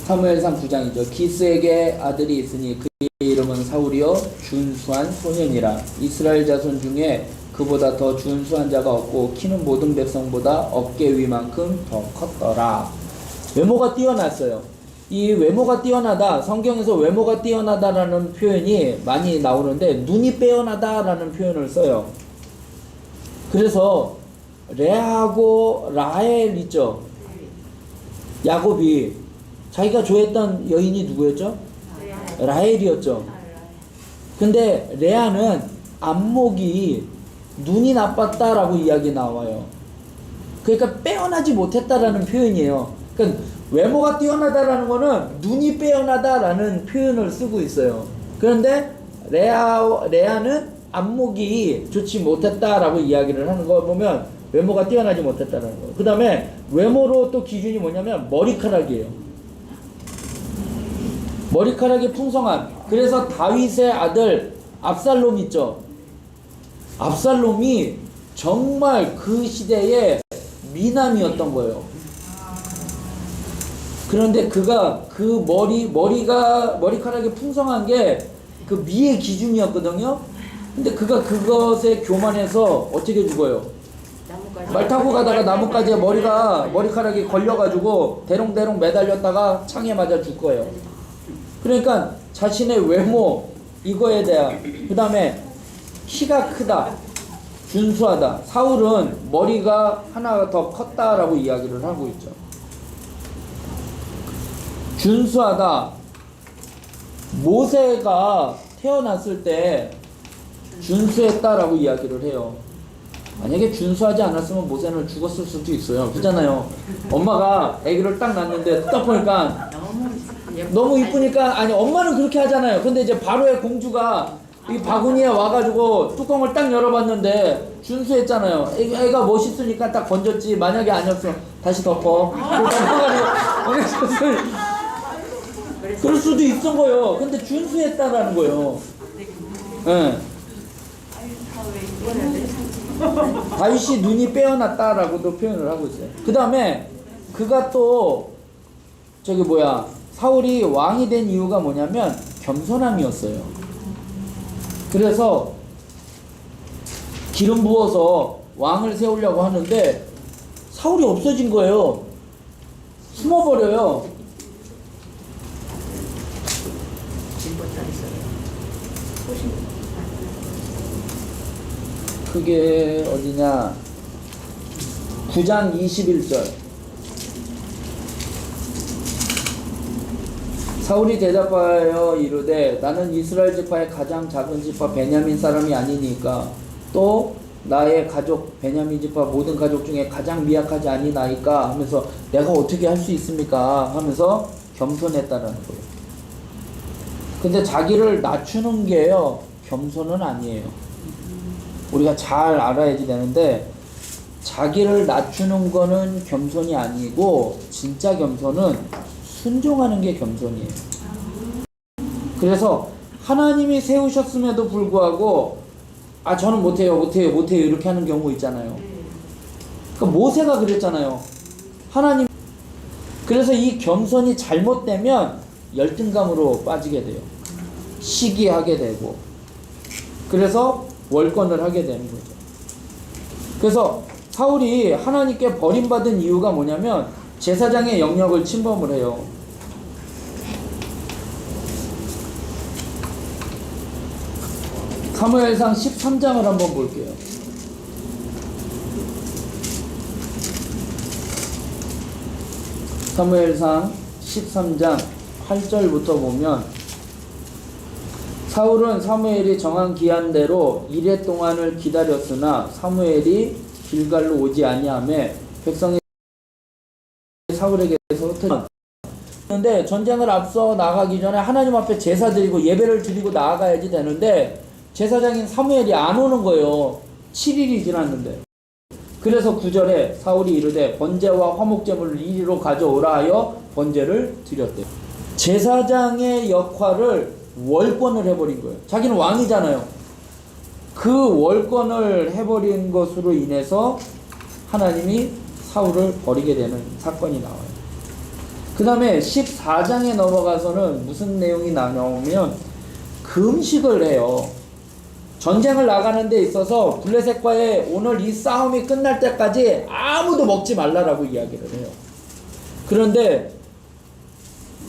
사무엘상 9장이죠. 기스에게 아들이 있으니 그의 이름은 사울이요 준수한 소년이라. 이스라엘 자손 중에 그보다 더 준수한 자가 없고 키는 모든 백성보다 어깨 위만큼 더 컸더라. 외모가 뛰어났어요. 이 외모가 뛰어나다, 성경에서 외모가 뛰어나다라는 표현이 많이 나오는데 눈이 빼어나다라는 표현을 써요. 그래서 레아하고 라헬 있죠. 야곱이 자기가 좋아했던 여인이 누구였죠? 라헬이었죠. 근데 레아는 안목이 눈이 나빴다라고 이야기 나와요. 그러니까 빼어나지 못했다라는 표현이에요. 그러니까 외모가 뛰어나다라는 거는 눈이 빼어나다라는 표현을 쓰고 있어요. 그런데 레아는 안목이 좋지 못했다라고 이야기를 하는 거 보면 외모가 뛰어나지 못했다는 거예요. 그 다음에 외모로 또 기준이 뭐냐면 머리카락이에요. 머리카락이 풍성한. 그래서 다윗의 아들 압살롬 있죠. 압살롬이 정말 그 시대의 미남이었던 거예요. 그런데 그가 그 머리카락이 풍성한 게 그 미의 기준이었거든요. 근데 그가 그것에 교만해서 어떻게 죽어요? 말 타고 가다가 나뭇가지에 머리카락이 걸려가지고 대롱대롱 매달렸다가 창에 맞아 죽을 거예요. 그러니까 자신의 외모 이거에 대한, 그 다음에 키가 크다, 준수하다. 사울은 머리가 하나가 더 컸다라고 이야기를 하고 있죠. 준수하다. 모세가 태어났을 때 준수했다라고 이야기를 해요. 만약에 준수하지 않았으면 모세는 죽었을 수도 있어요. 그렇잖아요. 엄마가 아기를 딱 낳는데 딱 보니까 너무 이쁘니까, 아니 엄마는 그렇게 하잖아요. 근데 이제 바로의 공주가 이 바구니에 와가지고 뚜껑을 딱 열어봤는데 준수했잖아요. 애가 멋있으니까 딱 건졌지. 만약에 아니었으면 다시 덮어. 그럴 수도 있던 거예요. 근데 준수했다라는 거예요. 네. 다윗이 눈이 빼어났다라고도 표현을 하고 있어요. 그 다음에 그가 또 사울이 왕이 된 이유가 뭐냐면 겸손함이었어요. 그래서 기름 부어서 왕을 세우려고 하는데 사울이 없어진 거예요. 숨어버려요. 그게 어디냐? 9장 21절. 사울이 대답하여 이르되 나는 이스라엘 지파의 가장 작은 지파 베냐민 사람이 아니니까 또 나의 가족 베냐민 지파 모든 가족 중에 가장 미약하지 아니나이까 하면서 내가 어떻게 할 수 있습니까 하면서 겸손했다는 거예요. 근데 자기를 낮추는 게요 겸손은 아니에요. 우리가 잘 알아야지 되는데 자기를 낮추는 거는 겸손이 아니고 진짜 겸손은 순종하는 게 겸손이에요. 그래서 하나님이 세우셨음에도 불구하고 아 저는 못해요 이렇게 하는 경우 있잖아요. 그러니까 모세가 그랬잖아요. 하나님. 그래서 이 겸손이 잘못되면 열등감으로 빠지게 돼요. 시기하게 되고 그래서 월권을 하게 되는 거죠. 그래서 사울이 하나님께 버림받은 이유가 뭐냐면 제사장의 영역을 침범을 해요. 사무엘상 13장을 한번 볼게요. 사무엘상 13장 8절부터 보면 사울은 사무엘이 정한 기한대로 이레 동안을 기다렸으나 사무엘이 길갈로 오지 아니하매 백성이 사울에게서 흩어졌는데 전쟁을 앞서 나가기 전에 하나님 앞에 제사 드리고 예배를 드리고 나아가야지 되는데 제사장인 사무엘이 안 오는 거예요. 7일이 지났는데. 그래서 9절에 사울이 이르되 번제와 화목제물을 이리로 가져오라 하여 번제를 드렸대요. 제사장의 역할을 월권을 해버린 거예요. 자기는 왕이잖아요. 그 월권을 해버린 것으로 인해서 하나님이 사울을 버리게 되는 사건이 나와요. 그 다음에 14장에 넘어가서는 무슨 내용이 나오면 금식을 해요. 전쟁을 나가는 데 있어서 블레셋과의 오늘 이 싸움이 끝날 때까지 아무도 먹지 말라라고 이야기를 해요. 그런데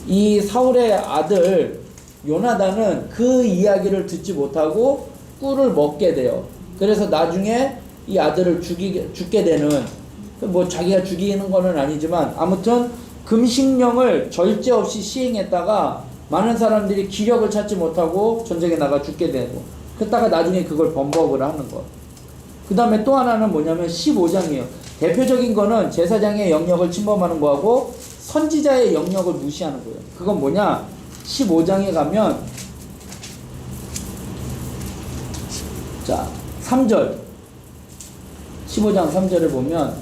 이 사울의 아들 요나단은 그 이야기를 듣지 못하고 꿀을 먹게 돼요. 그래서 나중에 이 아들을 죽게 되는, 뭐 자기가 죽이는 거는 아니지만 아무튼 금식령을 절제 없이 시행했다가 많은 사람들이 기력을 찾지 못하고 전쟁에 나가 죽게 되고, 그러다가 나중에 그걸 번복을 하는 거. 그 다음에 또 하나는 뭐냐면 15장이에요. 대표적인 거는 제사장의 영역을 침범하는 거하고 선지자의 영역을 무시하는 거예요. 그건 뭐냐? 15장에 가면 자 3절 15장 3절에 보면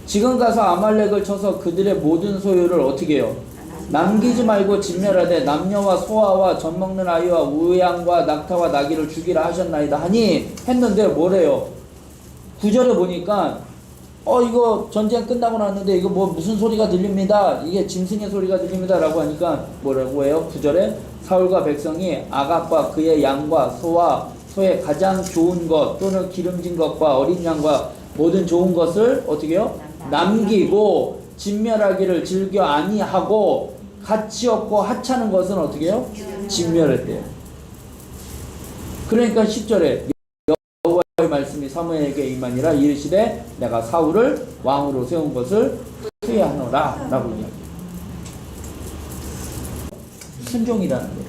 지금 가서 아말렉을 쳐서 그들의 모든 소유를 어떻게 해요? 남기지 말고 진멸하되 남녀와 소아와 젖 먹는 아이와 우양과 낙타와 나귀를 죽이라 하셨나이다 하니 했는데 뭐래요? 9절에 보니까 이거 전쟁 끝나고 났는데 이거 뭐 무슨 소리가 들립니다. 이게 짐승의 소리가 들립니다. 라고 하니까 뭐라고 해요? 9절에 사울과 백성이 아각과 그의 양과 소와 소의 가장 좋은 것 또는 기름진 것과 어린 양과 모든 좋은 것을 어떻게 해요? 남기고 진멸하기를 즐겨 아니하고 가치 없고 하찮은 것은 어떻게 해요? 진멸했대요. 그러니까 10절에 여호와의 말씀이 사무엘에게 임하니라 이르시되 내가 사울을 왕으로 세운 것을 후회하노라 라고 이야기해요. 순종이라는 거예요.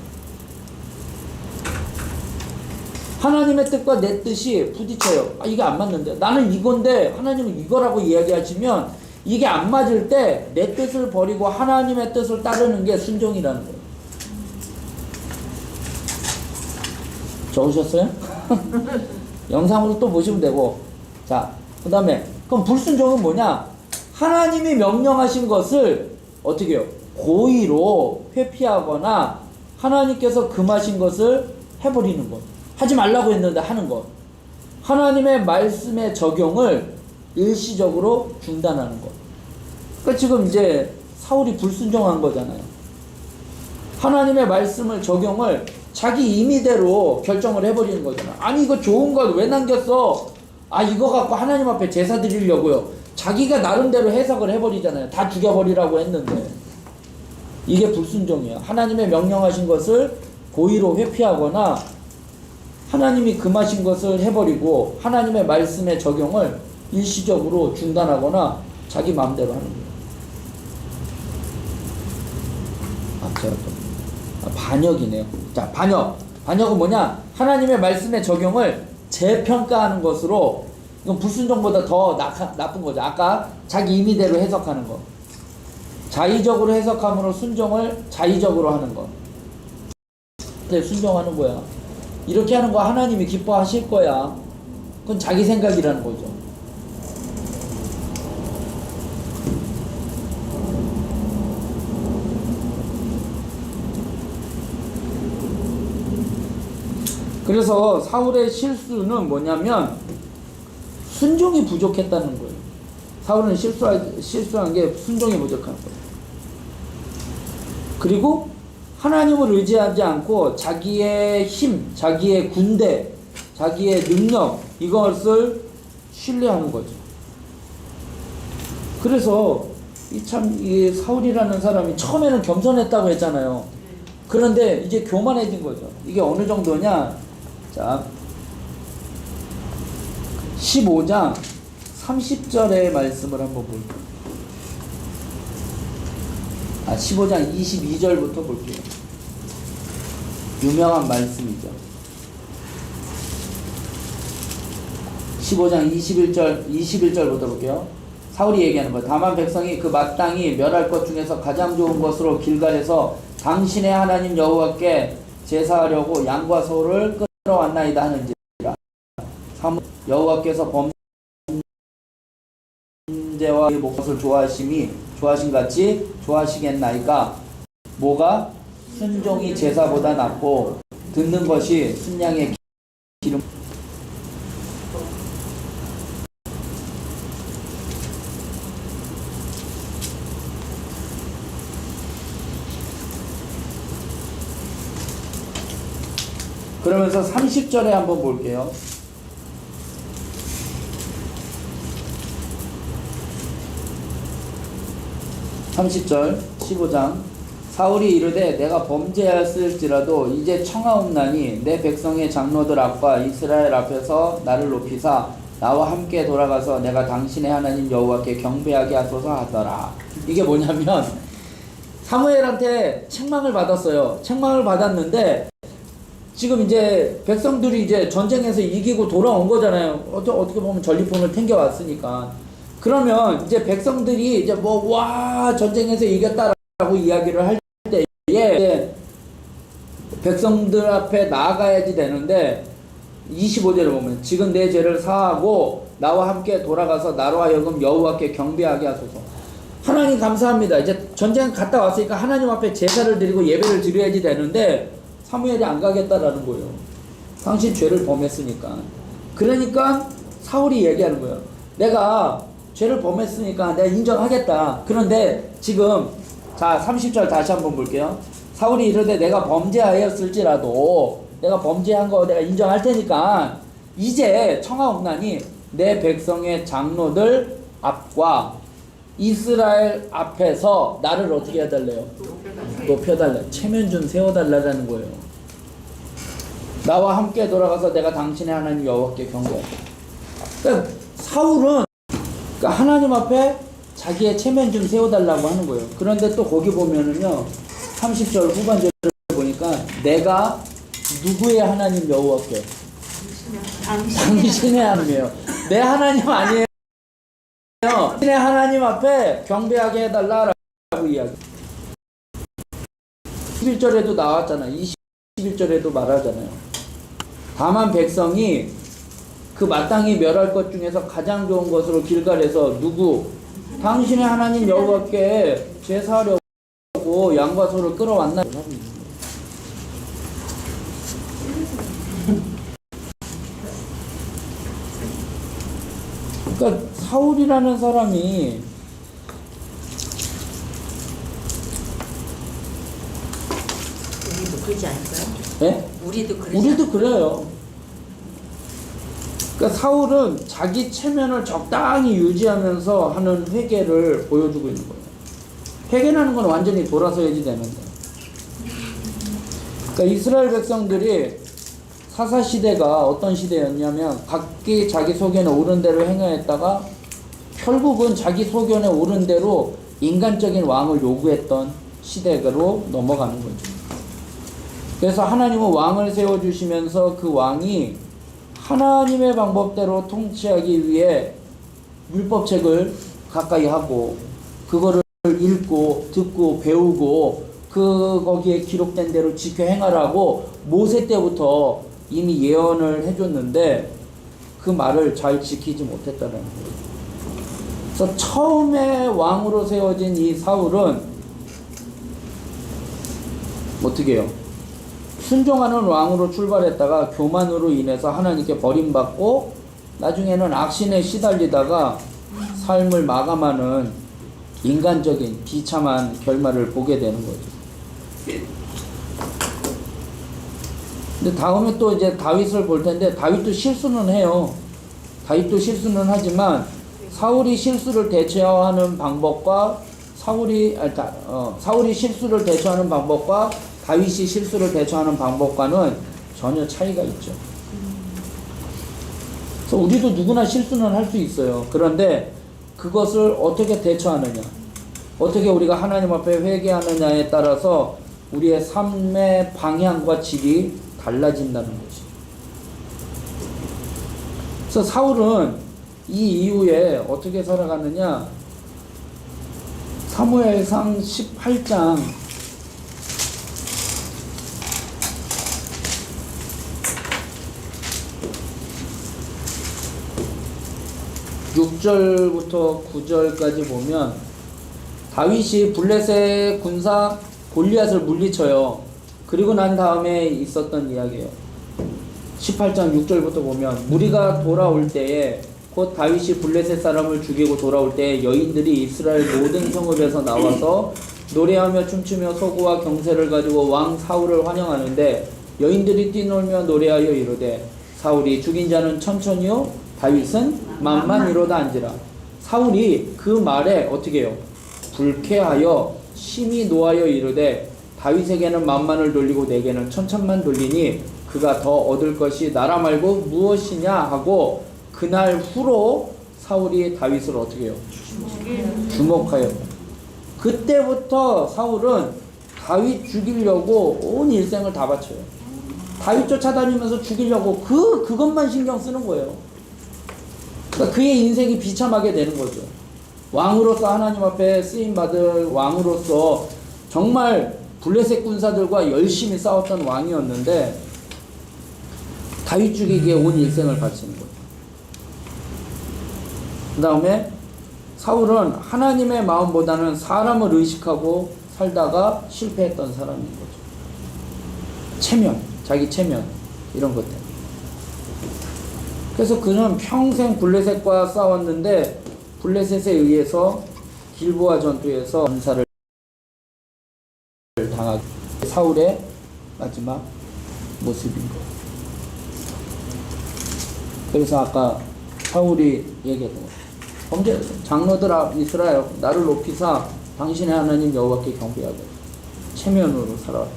하나님의 뜻과 내 뜻이 부딪혀요. 이게 안 맞는데 나는 이건데 하나님은 이거라고 이야기하시면 이게 안 맞을 때 내 뜻을 버리고 하나님의 뜻을 따르는 게 순종이라는 거예요. 적으셨어요? 영상으로 또 보시면 되고. 자, 그 다음에 그럼 불순종은 뭐냐? 하나님이 명령하신 것을 어떻게 해요? 고의로 회피하거나 하나님께서 금하신 것을 해버리는 것. 하지 말라고 했는데 하는 것. 하나님의 말씀의 적용을 일시적으로 중단하는 것. 그러니까 지금 이제 사울이 불순종한 거잖아요. 하나님의 말씀을 적용을 자기 임의대로 결정을 해버리는 거잖아. 아니 이거 좋은 걸 왜 남겼어? 아 이거 갖고 하나님 앞에 제사 드리려고요. 자기가 나름대로 해석을 해버리잖아요. 다 죽여버리라고 했는데. 이게 불순종이에요. 하나님의 명령하신 것을 고의로 회피하거나 하나님이 금하신 것을 해버리고 하나님의 말씀의 적용을 일시적으로 중단하거나 자기 마음대로 하는 거예요. 제가 또 반역이네요. 자, 반역. 반역은 뭐냐? 하나님의 말씀의 적용을 재평가하는 것으로, 이건 불순종보다 더 나쁜 거죠. 아까 자기 임의대로 해석하는 거. 자의적으로 해석함으로 순종을 자의적으로 하는 거. 순종하는 거야. 이렇게 하는 거 하나님이 기뻐하실 거야. 그건 자기 생각이라는 거죠. 그래서 사울의 실수는 뭐냐면 순종이 부족했다는 거예요. 사울은 실수한 게 순종이 부족한 거예요. 그리고 하나님을 의지하지 않고 자기의 힘, 자기의 군대, 자기의 능력, 이것을 신뢰하는 거죠. 그래서 이 사울이라는 사람이 처음에는 겸손했다고 했잖아요. 그런데 이제 교만해진 거죠. 이게 어느 정도냐? 자, 15장 30절의 말씀을 한번 볼게요. 15장 22절부터 볼게요. 유명한 말씀이죠. 15장 21절부터 볼게요. 사울이 얘기하는 거예요. 다만 백성이 그 마땅히 멸할 것 중에서 가장 좋은 것으로 길갈에서 당신의 하나님 여호와께 제사하려고 양과 소를 끌어왔나이다 하는지라. 여호와께서 범죄와 목것을 좋아하신 같이 좋아하시겠나이까. 뭐가 순종이 제사보다 낫고 듣는 것이 순양의 기름. 그러면서 30절에 한번 볼게요. 30절 15장 사울이 이르되 내가 범죄하였을지라도 이제 청하옵나니 내 백성의 장로들 앞과 이스라엘 앞에서 나를 높이사 나와 함께 돌아가서 내가 당신의 하나님 여호와께 경배하게 하소서 하더라. 이게 뭐냐면 사무엘한테 책망을 받았어요. 책망을 받았는데 지금 이제 백성들이 이제 전쟁에서 이기고 돌아온 거잖아요. 어떻게 보면 전리품을 챙겨왔으니까. 그러면 이제 백성들이 이제 전쟁에서 이겼다라고 이야기를 할 때에 이제 백성들 앞에 나아가야지 되는데 25절을 보면 지금 내 죄를 사하고 나와 함께 돌아가서 나로 하여금 여호와께 경배하게 하소서. 하나님 감사합니다. 이제 전쟁 갔다 왔으니까 하나님 앞에 제사를 드리고 예배를 드려야지 되는데 사무엘이 안 가겠다라는 거예요. 당신 죄를 범했으니까. 그러니까 사울이 얘기하는 거예요. 내가 죄를 범했으니까 내가 인정하겠다. 그런데 지금 자 30절 다시 한번 볼게요. 사울이 이르되 내가 범죄하였을지라도 내가 범죄한 거 내가 인정할 테니까 이제 청하옵나니 내 백성의 장로들 앞과 이스라엘 앞에서 나를 어떻게 해달래요? 높여달라. 체면좀 세워달라는 거예요. 나와 함께 돌아가서 내가 당신의 하나님 여호와께 경배하라. 그러니까 사울은 하나님 앞에 자기의 체면 좀 세워달라고 하는 거예요. 그런데 또 거기 보면은요 30절 후반절을 보니까 내가 누구의 하나님 여호와께? 당신의 하나님이에요. 내 하나님 아니에요. 당신의 하나님 앞에 경배하게 해달라라고 이야기. 11절에도 나왔잖아요. 21절에도 말하잖아요. 다만 백성이 그 마땅히 멸할 것 중에서 가장 좋은 것으로 길갈에서 누구? 당신의 하나님 여호와께 제사하려고 양과 소를 끌어왔나? 그러니까 사울이라는 사람이 여기도 그러지 않을까요? 예? 우리도 그러죠. 우리도 그래요. 그러니까 사울은 자기 체면을 적당히 유지하면서 하는 회개를 보여주고 있는 거예요. 회개라는 건 완전히 돌아서야지 되는데. 그러니까 이스라엘 백성들이 사사시대가 어떤 시대였냐면 각기 자기 소견에 옳은 대로 행하였다가 결국은 자기 소견에 옳은 대로 인간적인 왕을 요구했던 시대로 넘어가는 거죠. 그래서 하나님은 왕을 세워주시면서 그 왕이 하나님의 방법대로 통치하기 위해 율법책을 가까이 하고 그거를 읽고 듣고 배우고 거기에 기록된 대로 지켜 행하라고 모세 때부터 이미 예언을 해줬는데 그 말을 잘 지키지 못했다는 거예요. 그래서 처음에 왕으로 세워진 이 사울은 어떻게 해요? 순종하는 왕으로 출발했다가 교만으로 인해서 하나님께 버림받고 나중에는 악신에 시달리다가 삶을 마감하는 인간적인 비참한 결말을 보게 되는 거죠. 근데 다음에 또 이제 다윗을 볼 텐데 다윗도 실수는 해요. 다윗도 실수는 하지만 사울이 실수를 대처하는 방법과 사울이 실수를 대처하는 방법과 다윗이 실수를 대처하는 방법과는 전혀 차이가 있죠. 그래서 우리도 누구나 실수는 할 수 있어요. 그런데 그것을 어떻게 대처하느냐, 어떻게 우리가 하나님 앞에 회개하느냐에 따라서 우리의 삶의 방향과 질이 달라진다는 것이. 그래서 사울은 이 이후에 어떻게 살아가느냐, 사무엘상 18장 6절부터 9절까지 보면 다윗이 블레셋 군사 골리앗을 물리쳐요. 그리고 난 다음에 있었던 이야기예요. 18장 6절부터 보면 무리가 돌아올 때에 곧 다윗이 블레셋 사람을 죽이고 돌아올 때에 여인들이 이스라엘 모든 성읍에서 나와서 노래하며 춤추며 소고와 경세를 가지고 왕 사울을 환영하는데 여인들이 뛰놀며 노래하여 이르되 사울이 죽인 자는 천천히요 다윗은 만만히로다 한지라. 사울이 그 말에 어떻게 해요? 불쾌하여 심히 노하여 이르되 다윗에게는 만만을 돌리고 내게는 천천만 돌리니 그가 더 얻을 것이 나라 말고 무엇이냐 하고 그날 후로 사울이 다윗을 어떻게 해요? 주목하여. 그때부터 사울은 다윗 죽이려고 온 일생을 다 바쳐요. 다윗 쫓아다니면서 죽이려고 그것만 신경 쓰는 거예요. 그러니까 그의 인생이 비참하게 되는 거죠. 왕으로서 하나님 앞에 쓰임받을 왕으로서 정말 블레셋 군사들과 열심히 싸웠던 왕이었는데 다윗 죽이기에 온 일생을 바치는 거예요. 그 다음에 사울은 하나님의 마음보다는 사람을 의식하고 살다가 실패했던 사람인 거죠. 체면, 자기 체면 이런 것 때문에. 그래서 그는 평생 블레셋과 싸웠는데 블레셋에 의해서 길보아 전투에서 전사를 당하게 사울의 마지막 모습인 거예요. 그래서 아까 사울이 얘기했던 거예요. 범죄 장로들 이스라엘 나를 높이사 당신의 하나님 여호와께 경배하고 체면으로 살아.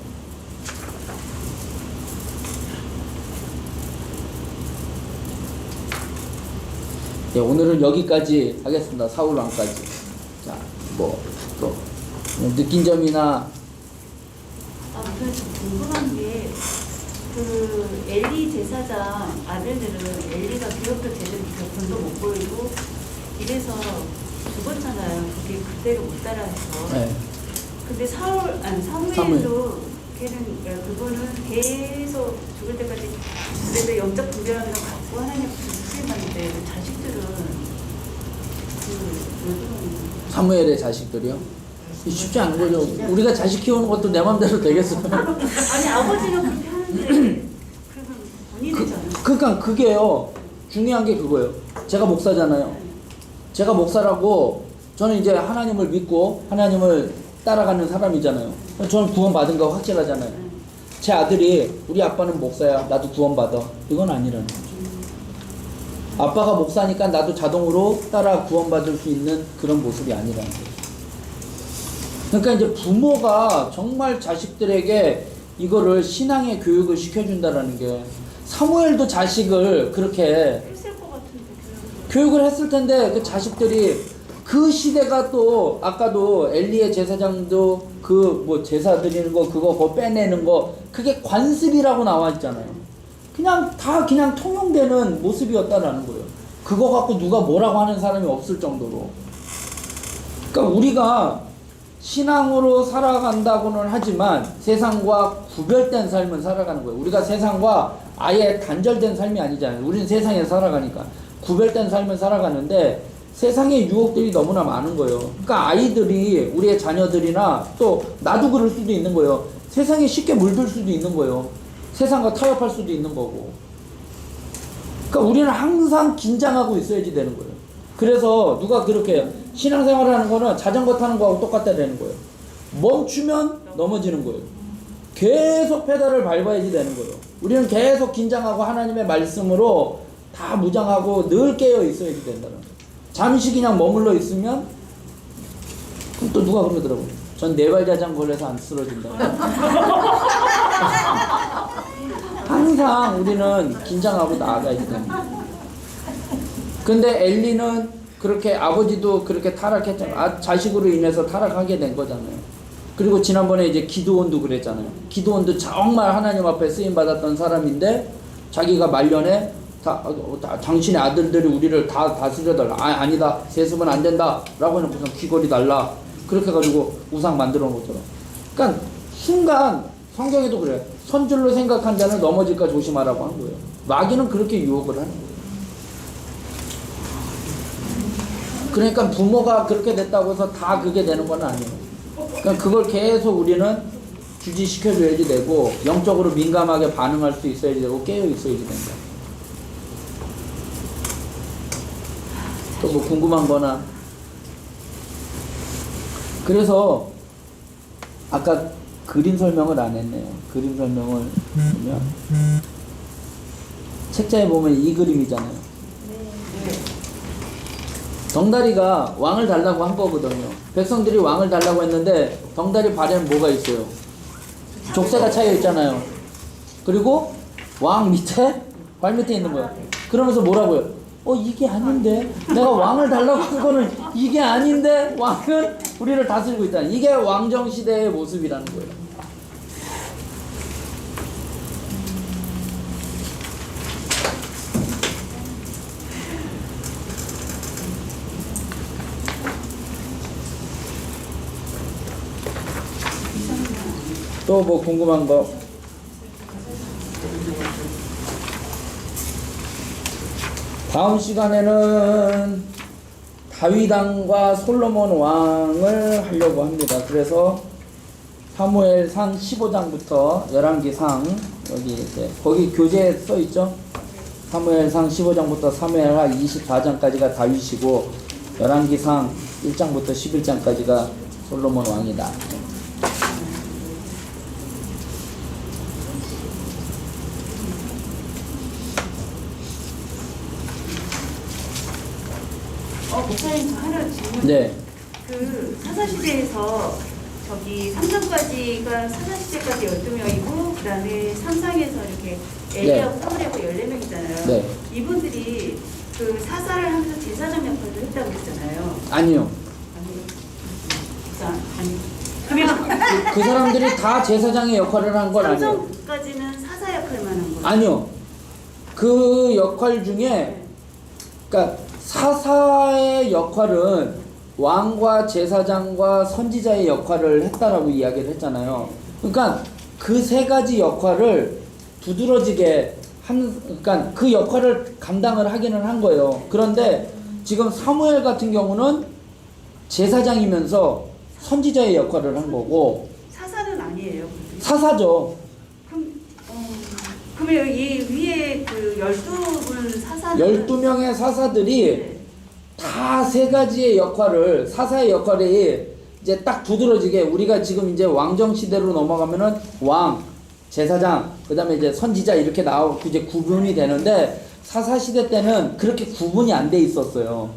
네, 오늘은 여기까지 하겠습니다. 사울 왕까지. 자, 뭐 또 느낀 점이나. 그래서 궁금한 게 그 엘리 제사장 아들들은 엘리가 교육도 제대로 돈도 못 보이고 이래서 죽었잖아요. 그게 그대로 못 따라해서. 네. 근데 사무엘도 걔는 그거는 계속 죽을 때까지 그래도 영적 분별함을 갖고 하나님 앞에서 수행하는데 자식들은 사무엘의 자식들이요? 쉽지 않은 거죠. 우리가 자식 키우는 것도 내 맘대로 되겠어요. 아니 아버지는 그렇게 하는데 그러면 본인이잖아요. 그러니까 그게요. 중요한 게 그거예요. 제가 목사잖아요. 제가 목사라고 저는 이제 하나님을 믿고 하나님을 따라가는 사람이잖아요. 저는 구원 받은 거 확실하잖아요. 제 아들이 우리 아빠는 목사야 나도 구원받아 이건 아니라는 거죠. 아빠가 목사니까 나도 자동으로 따라 구원받을 수 있는 그런 모습이 아니라는 거죠. 그러니까 이제 부모가 정말 자식들에게 이거를 신앙의 교육을 시켜준다라는 게, 사무엘도 자식을 그렇게 했을 것 같은데 교육을 했을 텐데 그 자식들이 그 시대가 또 아까도 엘리의 제사장도 그 뭐 제사 드리는 거 그거 빼내는 거 그게 관습이라고 나와 있잖아요. 그냥 다 그냥 통용되는 모습이었다라는 거예요. 그거 갖고 누가 뭐라고 하는 사람이 없을 정도로. 그러니까 우리가 신앙으로 살아간다고는 하지만 세상과 구별된 삶을 살아가는 거예요. 우리가 세상과 아예 단절된 삶이 아니잖아요. 우리는 세상에 살아가니까 구별된 삶을 살아가는데 세상의 유혹들이 너무나 많은 거예요. 그러니까 아이들이, 우리의 자녀들이나 또 나도 그럴 수도 있는 거예요. 세상에 쉽게 물들 수도 있는 거예요. 세상과 타협할 수도 있는 거고. 그러니까 우리는 항상 긴장하고 있어야지 되는 거예요. 그래서 누가 그렇게 해요. 신앙생활을 하는 거는 자전거 타는 거하고 똑같다는 거예요. 멈추면 넘어지는 거예요. 계속 페달을 밟아야지 되는 거예요. 우리는 계속 긴장하고 하나님의 말씀으로 다 무장하고 늘 깨어 있어야지 된다는 거예요. 잠시 그냥 머물러 있으면 그럼 또 누가 그러더라고요. 전 네발자장 걸려서 안 쓰러진다. 항상 우리는 긴장하고 나아가야지 됩니다. 근데 엘리는 그렇게, 아버지도 그렇게 타락했잖아요. 자식으로 인해서 타락하게 된 거잖아요. 그리고 지난번에 이제 기드온도 그랬잖아요. 기드온도 정말 하나님 앞에 쓰임 받았던 사람인데 자기가 말년에 당신의 아들들이 우리를 다 다스려달라. 아니다. 세습은 안 된다. 라고 해놓고서 귀걸이 달라. 그렇게 해가지고 우상 만들어 놓더라. 그러니까 순간 성경에도 그래요. 선줄로 생각한 자는 넘어질까 조심하라고 하는 거예요. 마귀는 그렇게 유혹을 하는 거예요. 그러니까 부모가 그렇게 됐다고 해서 다 그게 되는 건 아니에요. 그러니까 그걸 계속 우리는 주지시켜줘야지 되고, 영적으로 민감하게 반응할 수 있어야지 되고, 깨어 있어야지 된다. 또 뭐 궁금한 거나. 그래서 아까 그림 설명을 안 했네요. 그림 설명을 보면 책자에 보면 이 그림이잖아요. 덩다리가 왕을 달라고 한 거거든요. 백성들이 왕을 달라고 했는데 덩다리 발에는 뭐가 있어요? 족쇄가 차여 있잖아요. 그리고 왕 밑에, 발 밑에 있는 거예요. 그러면서 뭐라고요? 이게 아닌데? 내가 왕을 달라고 한 거는 이게 아닌데? 왕은 우리를 다스리고 있다. 이게 왕정시대의 모습이라는 거예요. 또 뭐 궁금한 거? 다음 시간에는 다윗 왕과 솔로몬 왕을 하려고 합니다. 그래서 사무엘상 15장부터 열왕기상, 여기 이제 거기 교재에 써 있죠. 사무엘상 15장부터 사무엘하 24장까지가 다윗이고, 열왕기상 1장부터 11장까지가 솔로몬 왕이다. 목사님, 저 하나 질문. 네. 그 사사시대에서 저기 3장까지가 사사시대까지 12명이고 그다음에 3장에서 이렇게 엘리하고 사무엘하고 14명이잖아요. 네. 이분들이 그 사사를 하면서 제사장 역할을 했다고 했잖아요. 아니요. 아니. 그러면 그 사람들이 다 제사장의 역할을 한 건 아니에요. 3장까지는 사사 역할만 한 거예요. 아니요. 그 역할 중에, 그러니까 사사의 역할은 왕과 제사장과 선지자의 역할을 했다라고 이야기를 했잖아요. 그러니까 그 세 가지 역할을 두드러지게 그러니까 그 역할을 감당을 하기는 한 거예요. 그런데 지금 사무엘 같은 경우는 제사장이면서 선지자의 역할을 한 거고. 사사는 아니에요. 사사죠. 그러면 이 위에 그 12분 사사는 12명의 사사들이 네. 다 세 가지의 역할을, 사사의 역할이 이제 딱 두드러지게, 우리가 지금 이제 왕정 시대로 넘어가면은 왕, 제사장, 그 다음에 이제 선지자 이렇게 나오고 이제 구분이 되는데 사사시대 때는 그렇게 구분이 안 돼 있었어요.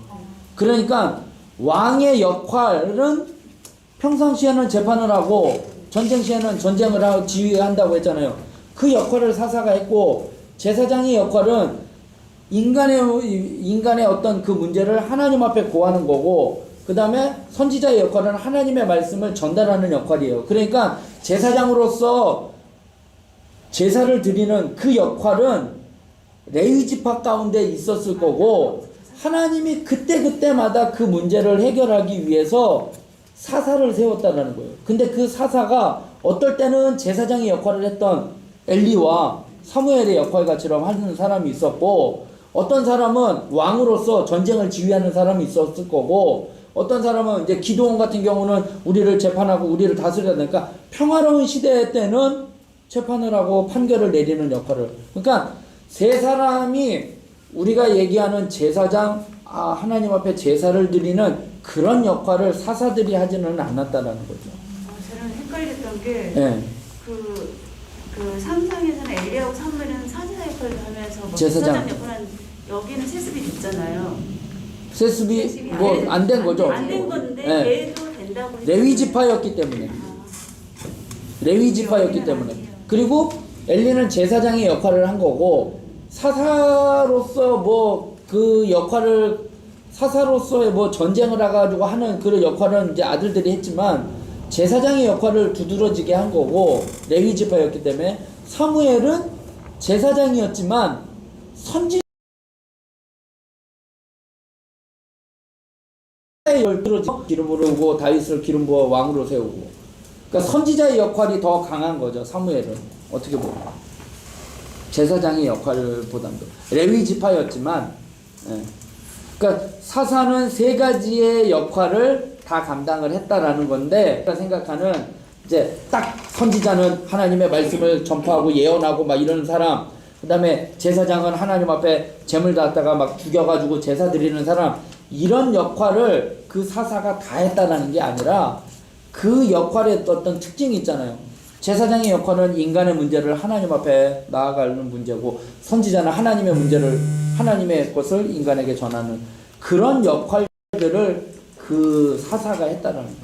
그러니까 왕의 역할은 평상시에는 재판을 하고 전쟁 시에는 전쟁을 하고 지휘한다고 했잖아요. 그 역할을 사사가 했고 제사장의 역할은 인간의 어떤 그 문제를 하나님 앞에 고하는 거고 그 다음에 선지자의 역할은 하나님의 말씀을 전달하는 역할이에요. 그러니까 제사장으로서 제사를 드리는 그 역할은 레위지파 가운데 있었을 거고 하나님이 그때그때마다 그 문제를 해결하기 위해서 사사를 세웠다는 거예요. 근데 그 사사가 어떨 때는 제사장의 역할을 했던 엘리와 사무엘의 역할같이럼 하는 사람이 있었고 어떤 사람은 왕으로서 전쟁을 지휘하는 사람이 있었을 거고 어떤 사람은 이제 기드온 같은 경우는 우리를 재판하고 우리를 다스려야 되니까 평화로운 시대 때는 재판을 하고 판결을 내리는 역할을. 그러니까 세 사람이 우리가 얘기하는 제사장, 하나님 앞에 제사를 드리는 그런 역할을 사사들이 하지는 않았다라는 거죠. 저는 헷갈렸던 게 예. 그 삼상에서는 엘리야하고 사무엘은 사제자 역할을 하면서 뭐 제사장 역할을 한 여기는 세습이 됐잖아요. 세습이 뭐 안 된 거죠. 안 된 건데 예. 얘도 된다고 레위지파였기 때문에. 레위지파였기 때문에. 그리고 엘리는 제사장의 역할을 한 거고 사사로서 뭐 그 역할을 사사로서의 뭐 전쟁을 해가지고 하는 그런 역할은 이제 아들들이 했지만 제사장의 역할을 두드러지게 한 거고 레위지파였기 때문에 사무엘은 제사장이었지만 선지자의 열들어서 기름으로 오고 다윗을 기름 부어 왕으로 세우고 그러니까 선지자의 역할이 더 강한 거죠. 사무엘은 어떻게 보면 제사장의 역할보다도 레위지파였지만 예. 그러니까 사사는 세 가지의 역할을 다 감당을 했다라는 건데 제가 생각하는 이제 딱 선지자는 하나님의 말씀을 전파하고 예언하고 막 이런 사람 그 다음에 제사장은 하나님 앞에 제물 갖다가 막 죽여가지고 제사 드리는 사람 이런 역할을 그 사사가 다 했다라는 게 아니라 그 역할의 어떤 특징이 있잖아요. 제사장의 역할은 인간의 문제를 하나님 앞에 나아가는 문제고 선지자는 하나님의 문제를 하나님의 것을 인간에게 전하는 그런 역할들을 그 사사가 했다라는 거죠.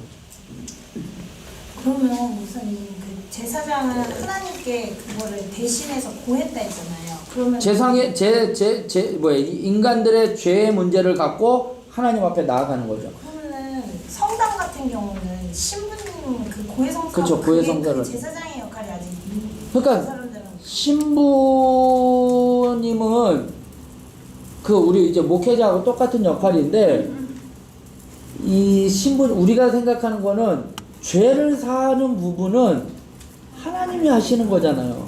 그러면 목사님 그 제사장은 하나님께 그거를 대신해서 고했다 했잖아요. 그러면 세상에 인간들의 죄의 문제를 갖고 하나님 앞에 나아가는 거죠. 그러면은 성당 같은 경우는 신부님 그 고해성사 그쵸, 고해성사를. 그 제사장의 역할이 아직 그러니까 그 사람들은 신부님은 그 우리 이제 목회자하고 똑같은 역할인데 이 신부 우리가 생각하는 거는 죄를 사하는 부분은 하나님이 하시는 거잖아요.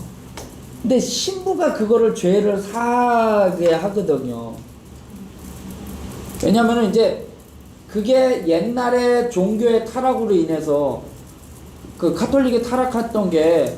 근데 신부가 그거를 죄를 사하게 하거든요. 왜냐면은 이제 그게 옛날에 종교의 타락으로 인해서 그 카톨릭이 타락했던 게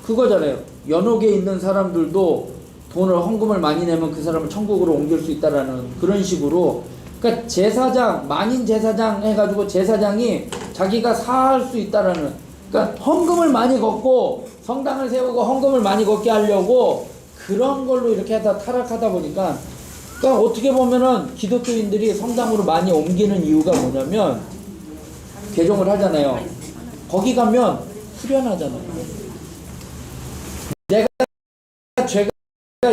그거잖아요. 연옥에 있는 사람들도 돈을 헌금을 많이 내면 그 사람을 천국으로 옮길 수 있다라는 그런 식으로 그러니까 제사장 만인 제사장 해가지고 제사장이 자기가 사할 수 있다라는 그러니까 헌금을 많이 걷고 성당을 세우고 헌금을 많이 걷게 하려고 그런 걸로 이렇게 하다 타락하다 보니까 그러니까 어떻게 보면은 기독교인들이 성당으로 많이 옮기는 이유가 뭐냐면 개종을 하잖아요. 거기 가면 후련하잖아요. 내가 죄가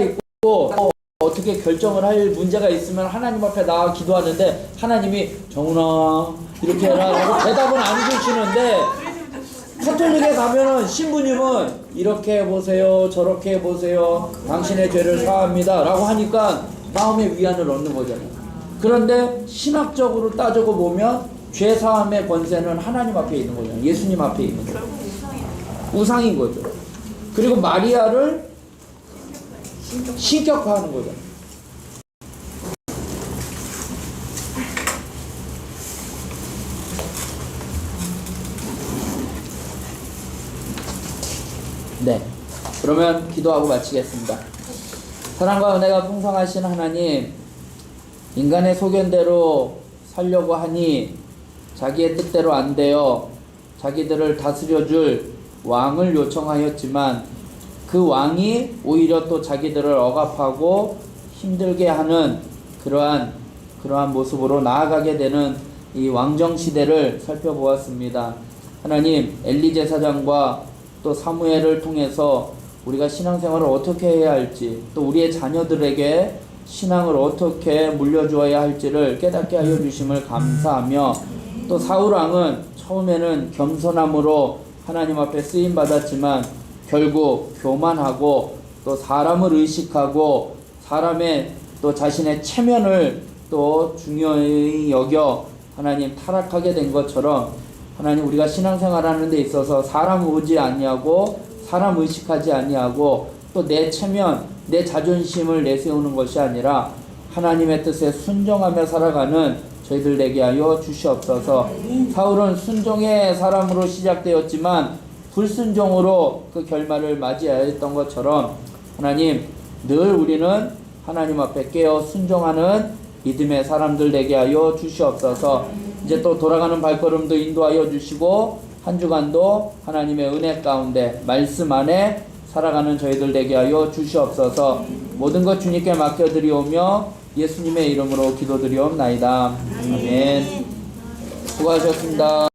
있고 어떻게 결정을 할 문제가 있으면 하나님 앞에 나와 기도하는데 하나님이 정훈아 이렇게 해라 하고 대답은 안 주시는데 카톨릭에 가면은 신부님은 이렇게 해보세요 저렇게 해보세요 당신의 죄를 사합니다 라고 하니까 마음의 위안을 얻는 거잖아요. 그런데 신학적으로 따지고 보면 죄 사함의 권세는 하나님 앞에 있는 거잖아요. 예수님 앞에 있는 거죠. 우상인 거죠. 그리고 마리아를 신격화하는 거죠. 네. 그러면 기도하고 마치겠습니다. 사랑과 은혜가 풍성하신 하나님, 인간의 소견대로 살려고 하니 자기의 뜻대로 안 되어 자기들을 다스려줄 왕을 요청하였지만 그 왕이 오히려 또 자기들을 억압하고 힘들게 하는 그러한 모습으로 나아가게 되는 이 왕정 시대를 살펴보았습니다. 하나님, 엘리 제사장과 또 사무엘을 통해서 우리가 신앙생활을 어떻게 해야 할지, 또 우리의 자녀들에게 신앙을 어떻게 물려주어야 할지를 깨닫게 하여 주심을 감사하며, 또 사울왕은 처음에는 겸손함으로 하나님 앞에 쓰임 받았지만 결국 교만하고 또 사람을 의식하고 사람의 또 자신의 체면을 또 중요히 여겨 하나님 타락하게 된 것처럼, 하나님 우리가 신앙생활 하는 데 있어서 사람 오지 아니하고 사람 의식하지 아니하고 또 내 체면, 내 자존심을 내세우는 것이 아니라 하나님의 뜻에 순종하며 살아가는 저희들 되게 하여 주시옵소서. 사울은 순종의 사람으로 시작되었지만 불순종으로 그 결말을 맞이하였던 것처럼 하나님, 늘 우리는 하나님 앞에 깨어 순종하는 믿음의 사람들 되게 하여 주시옵소서. 이제 또 돌아가는 발걸음도 인도하여 주시고 한 주간도 하나님의 은혜 가운데 말씀 안에 살아가는 저희들 되게 하여 주시옵소서. 모든 것 주님께 맡겨드리오며 예수님의 이름으로 기도드리옵나이다. 아멘. 수고하셨습니다.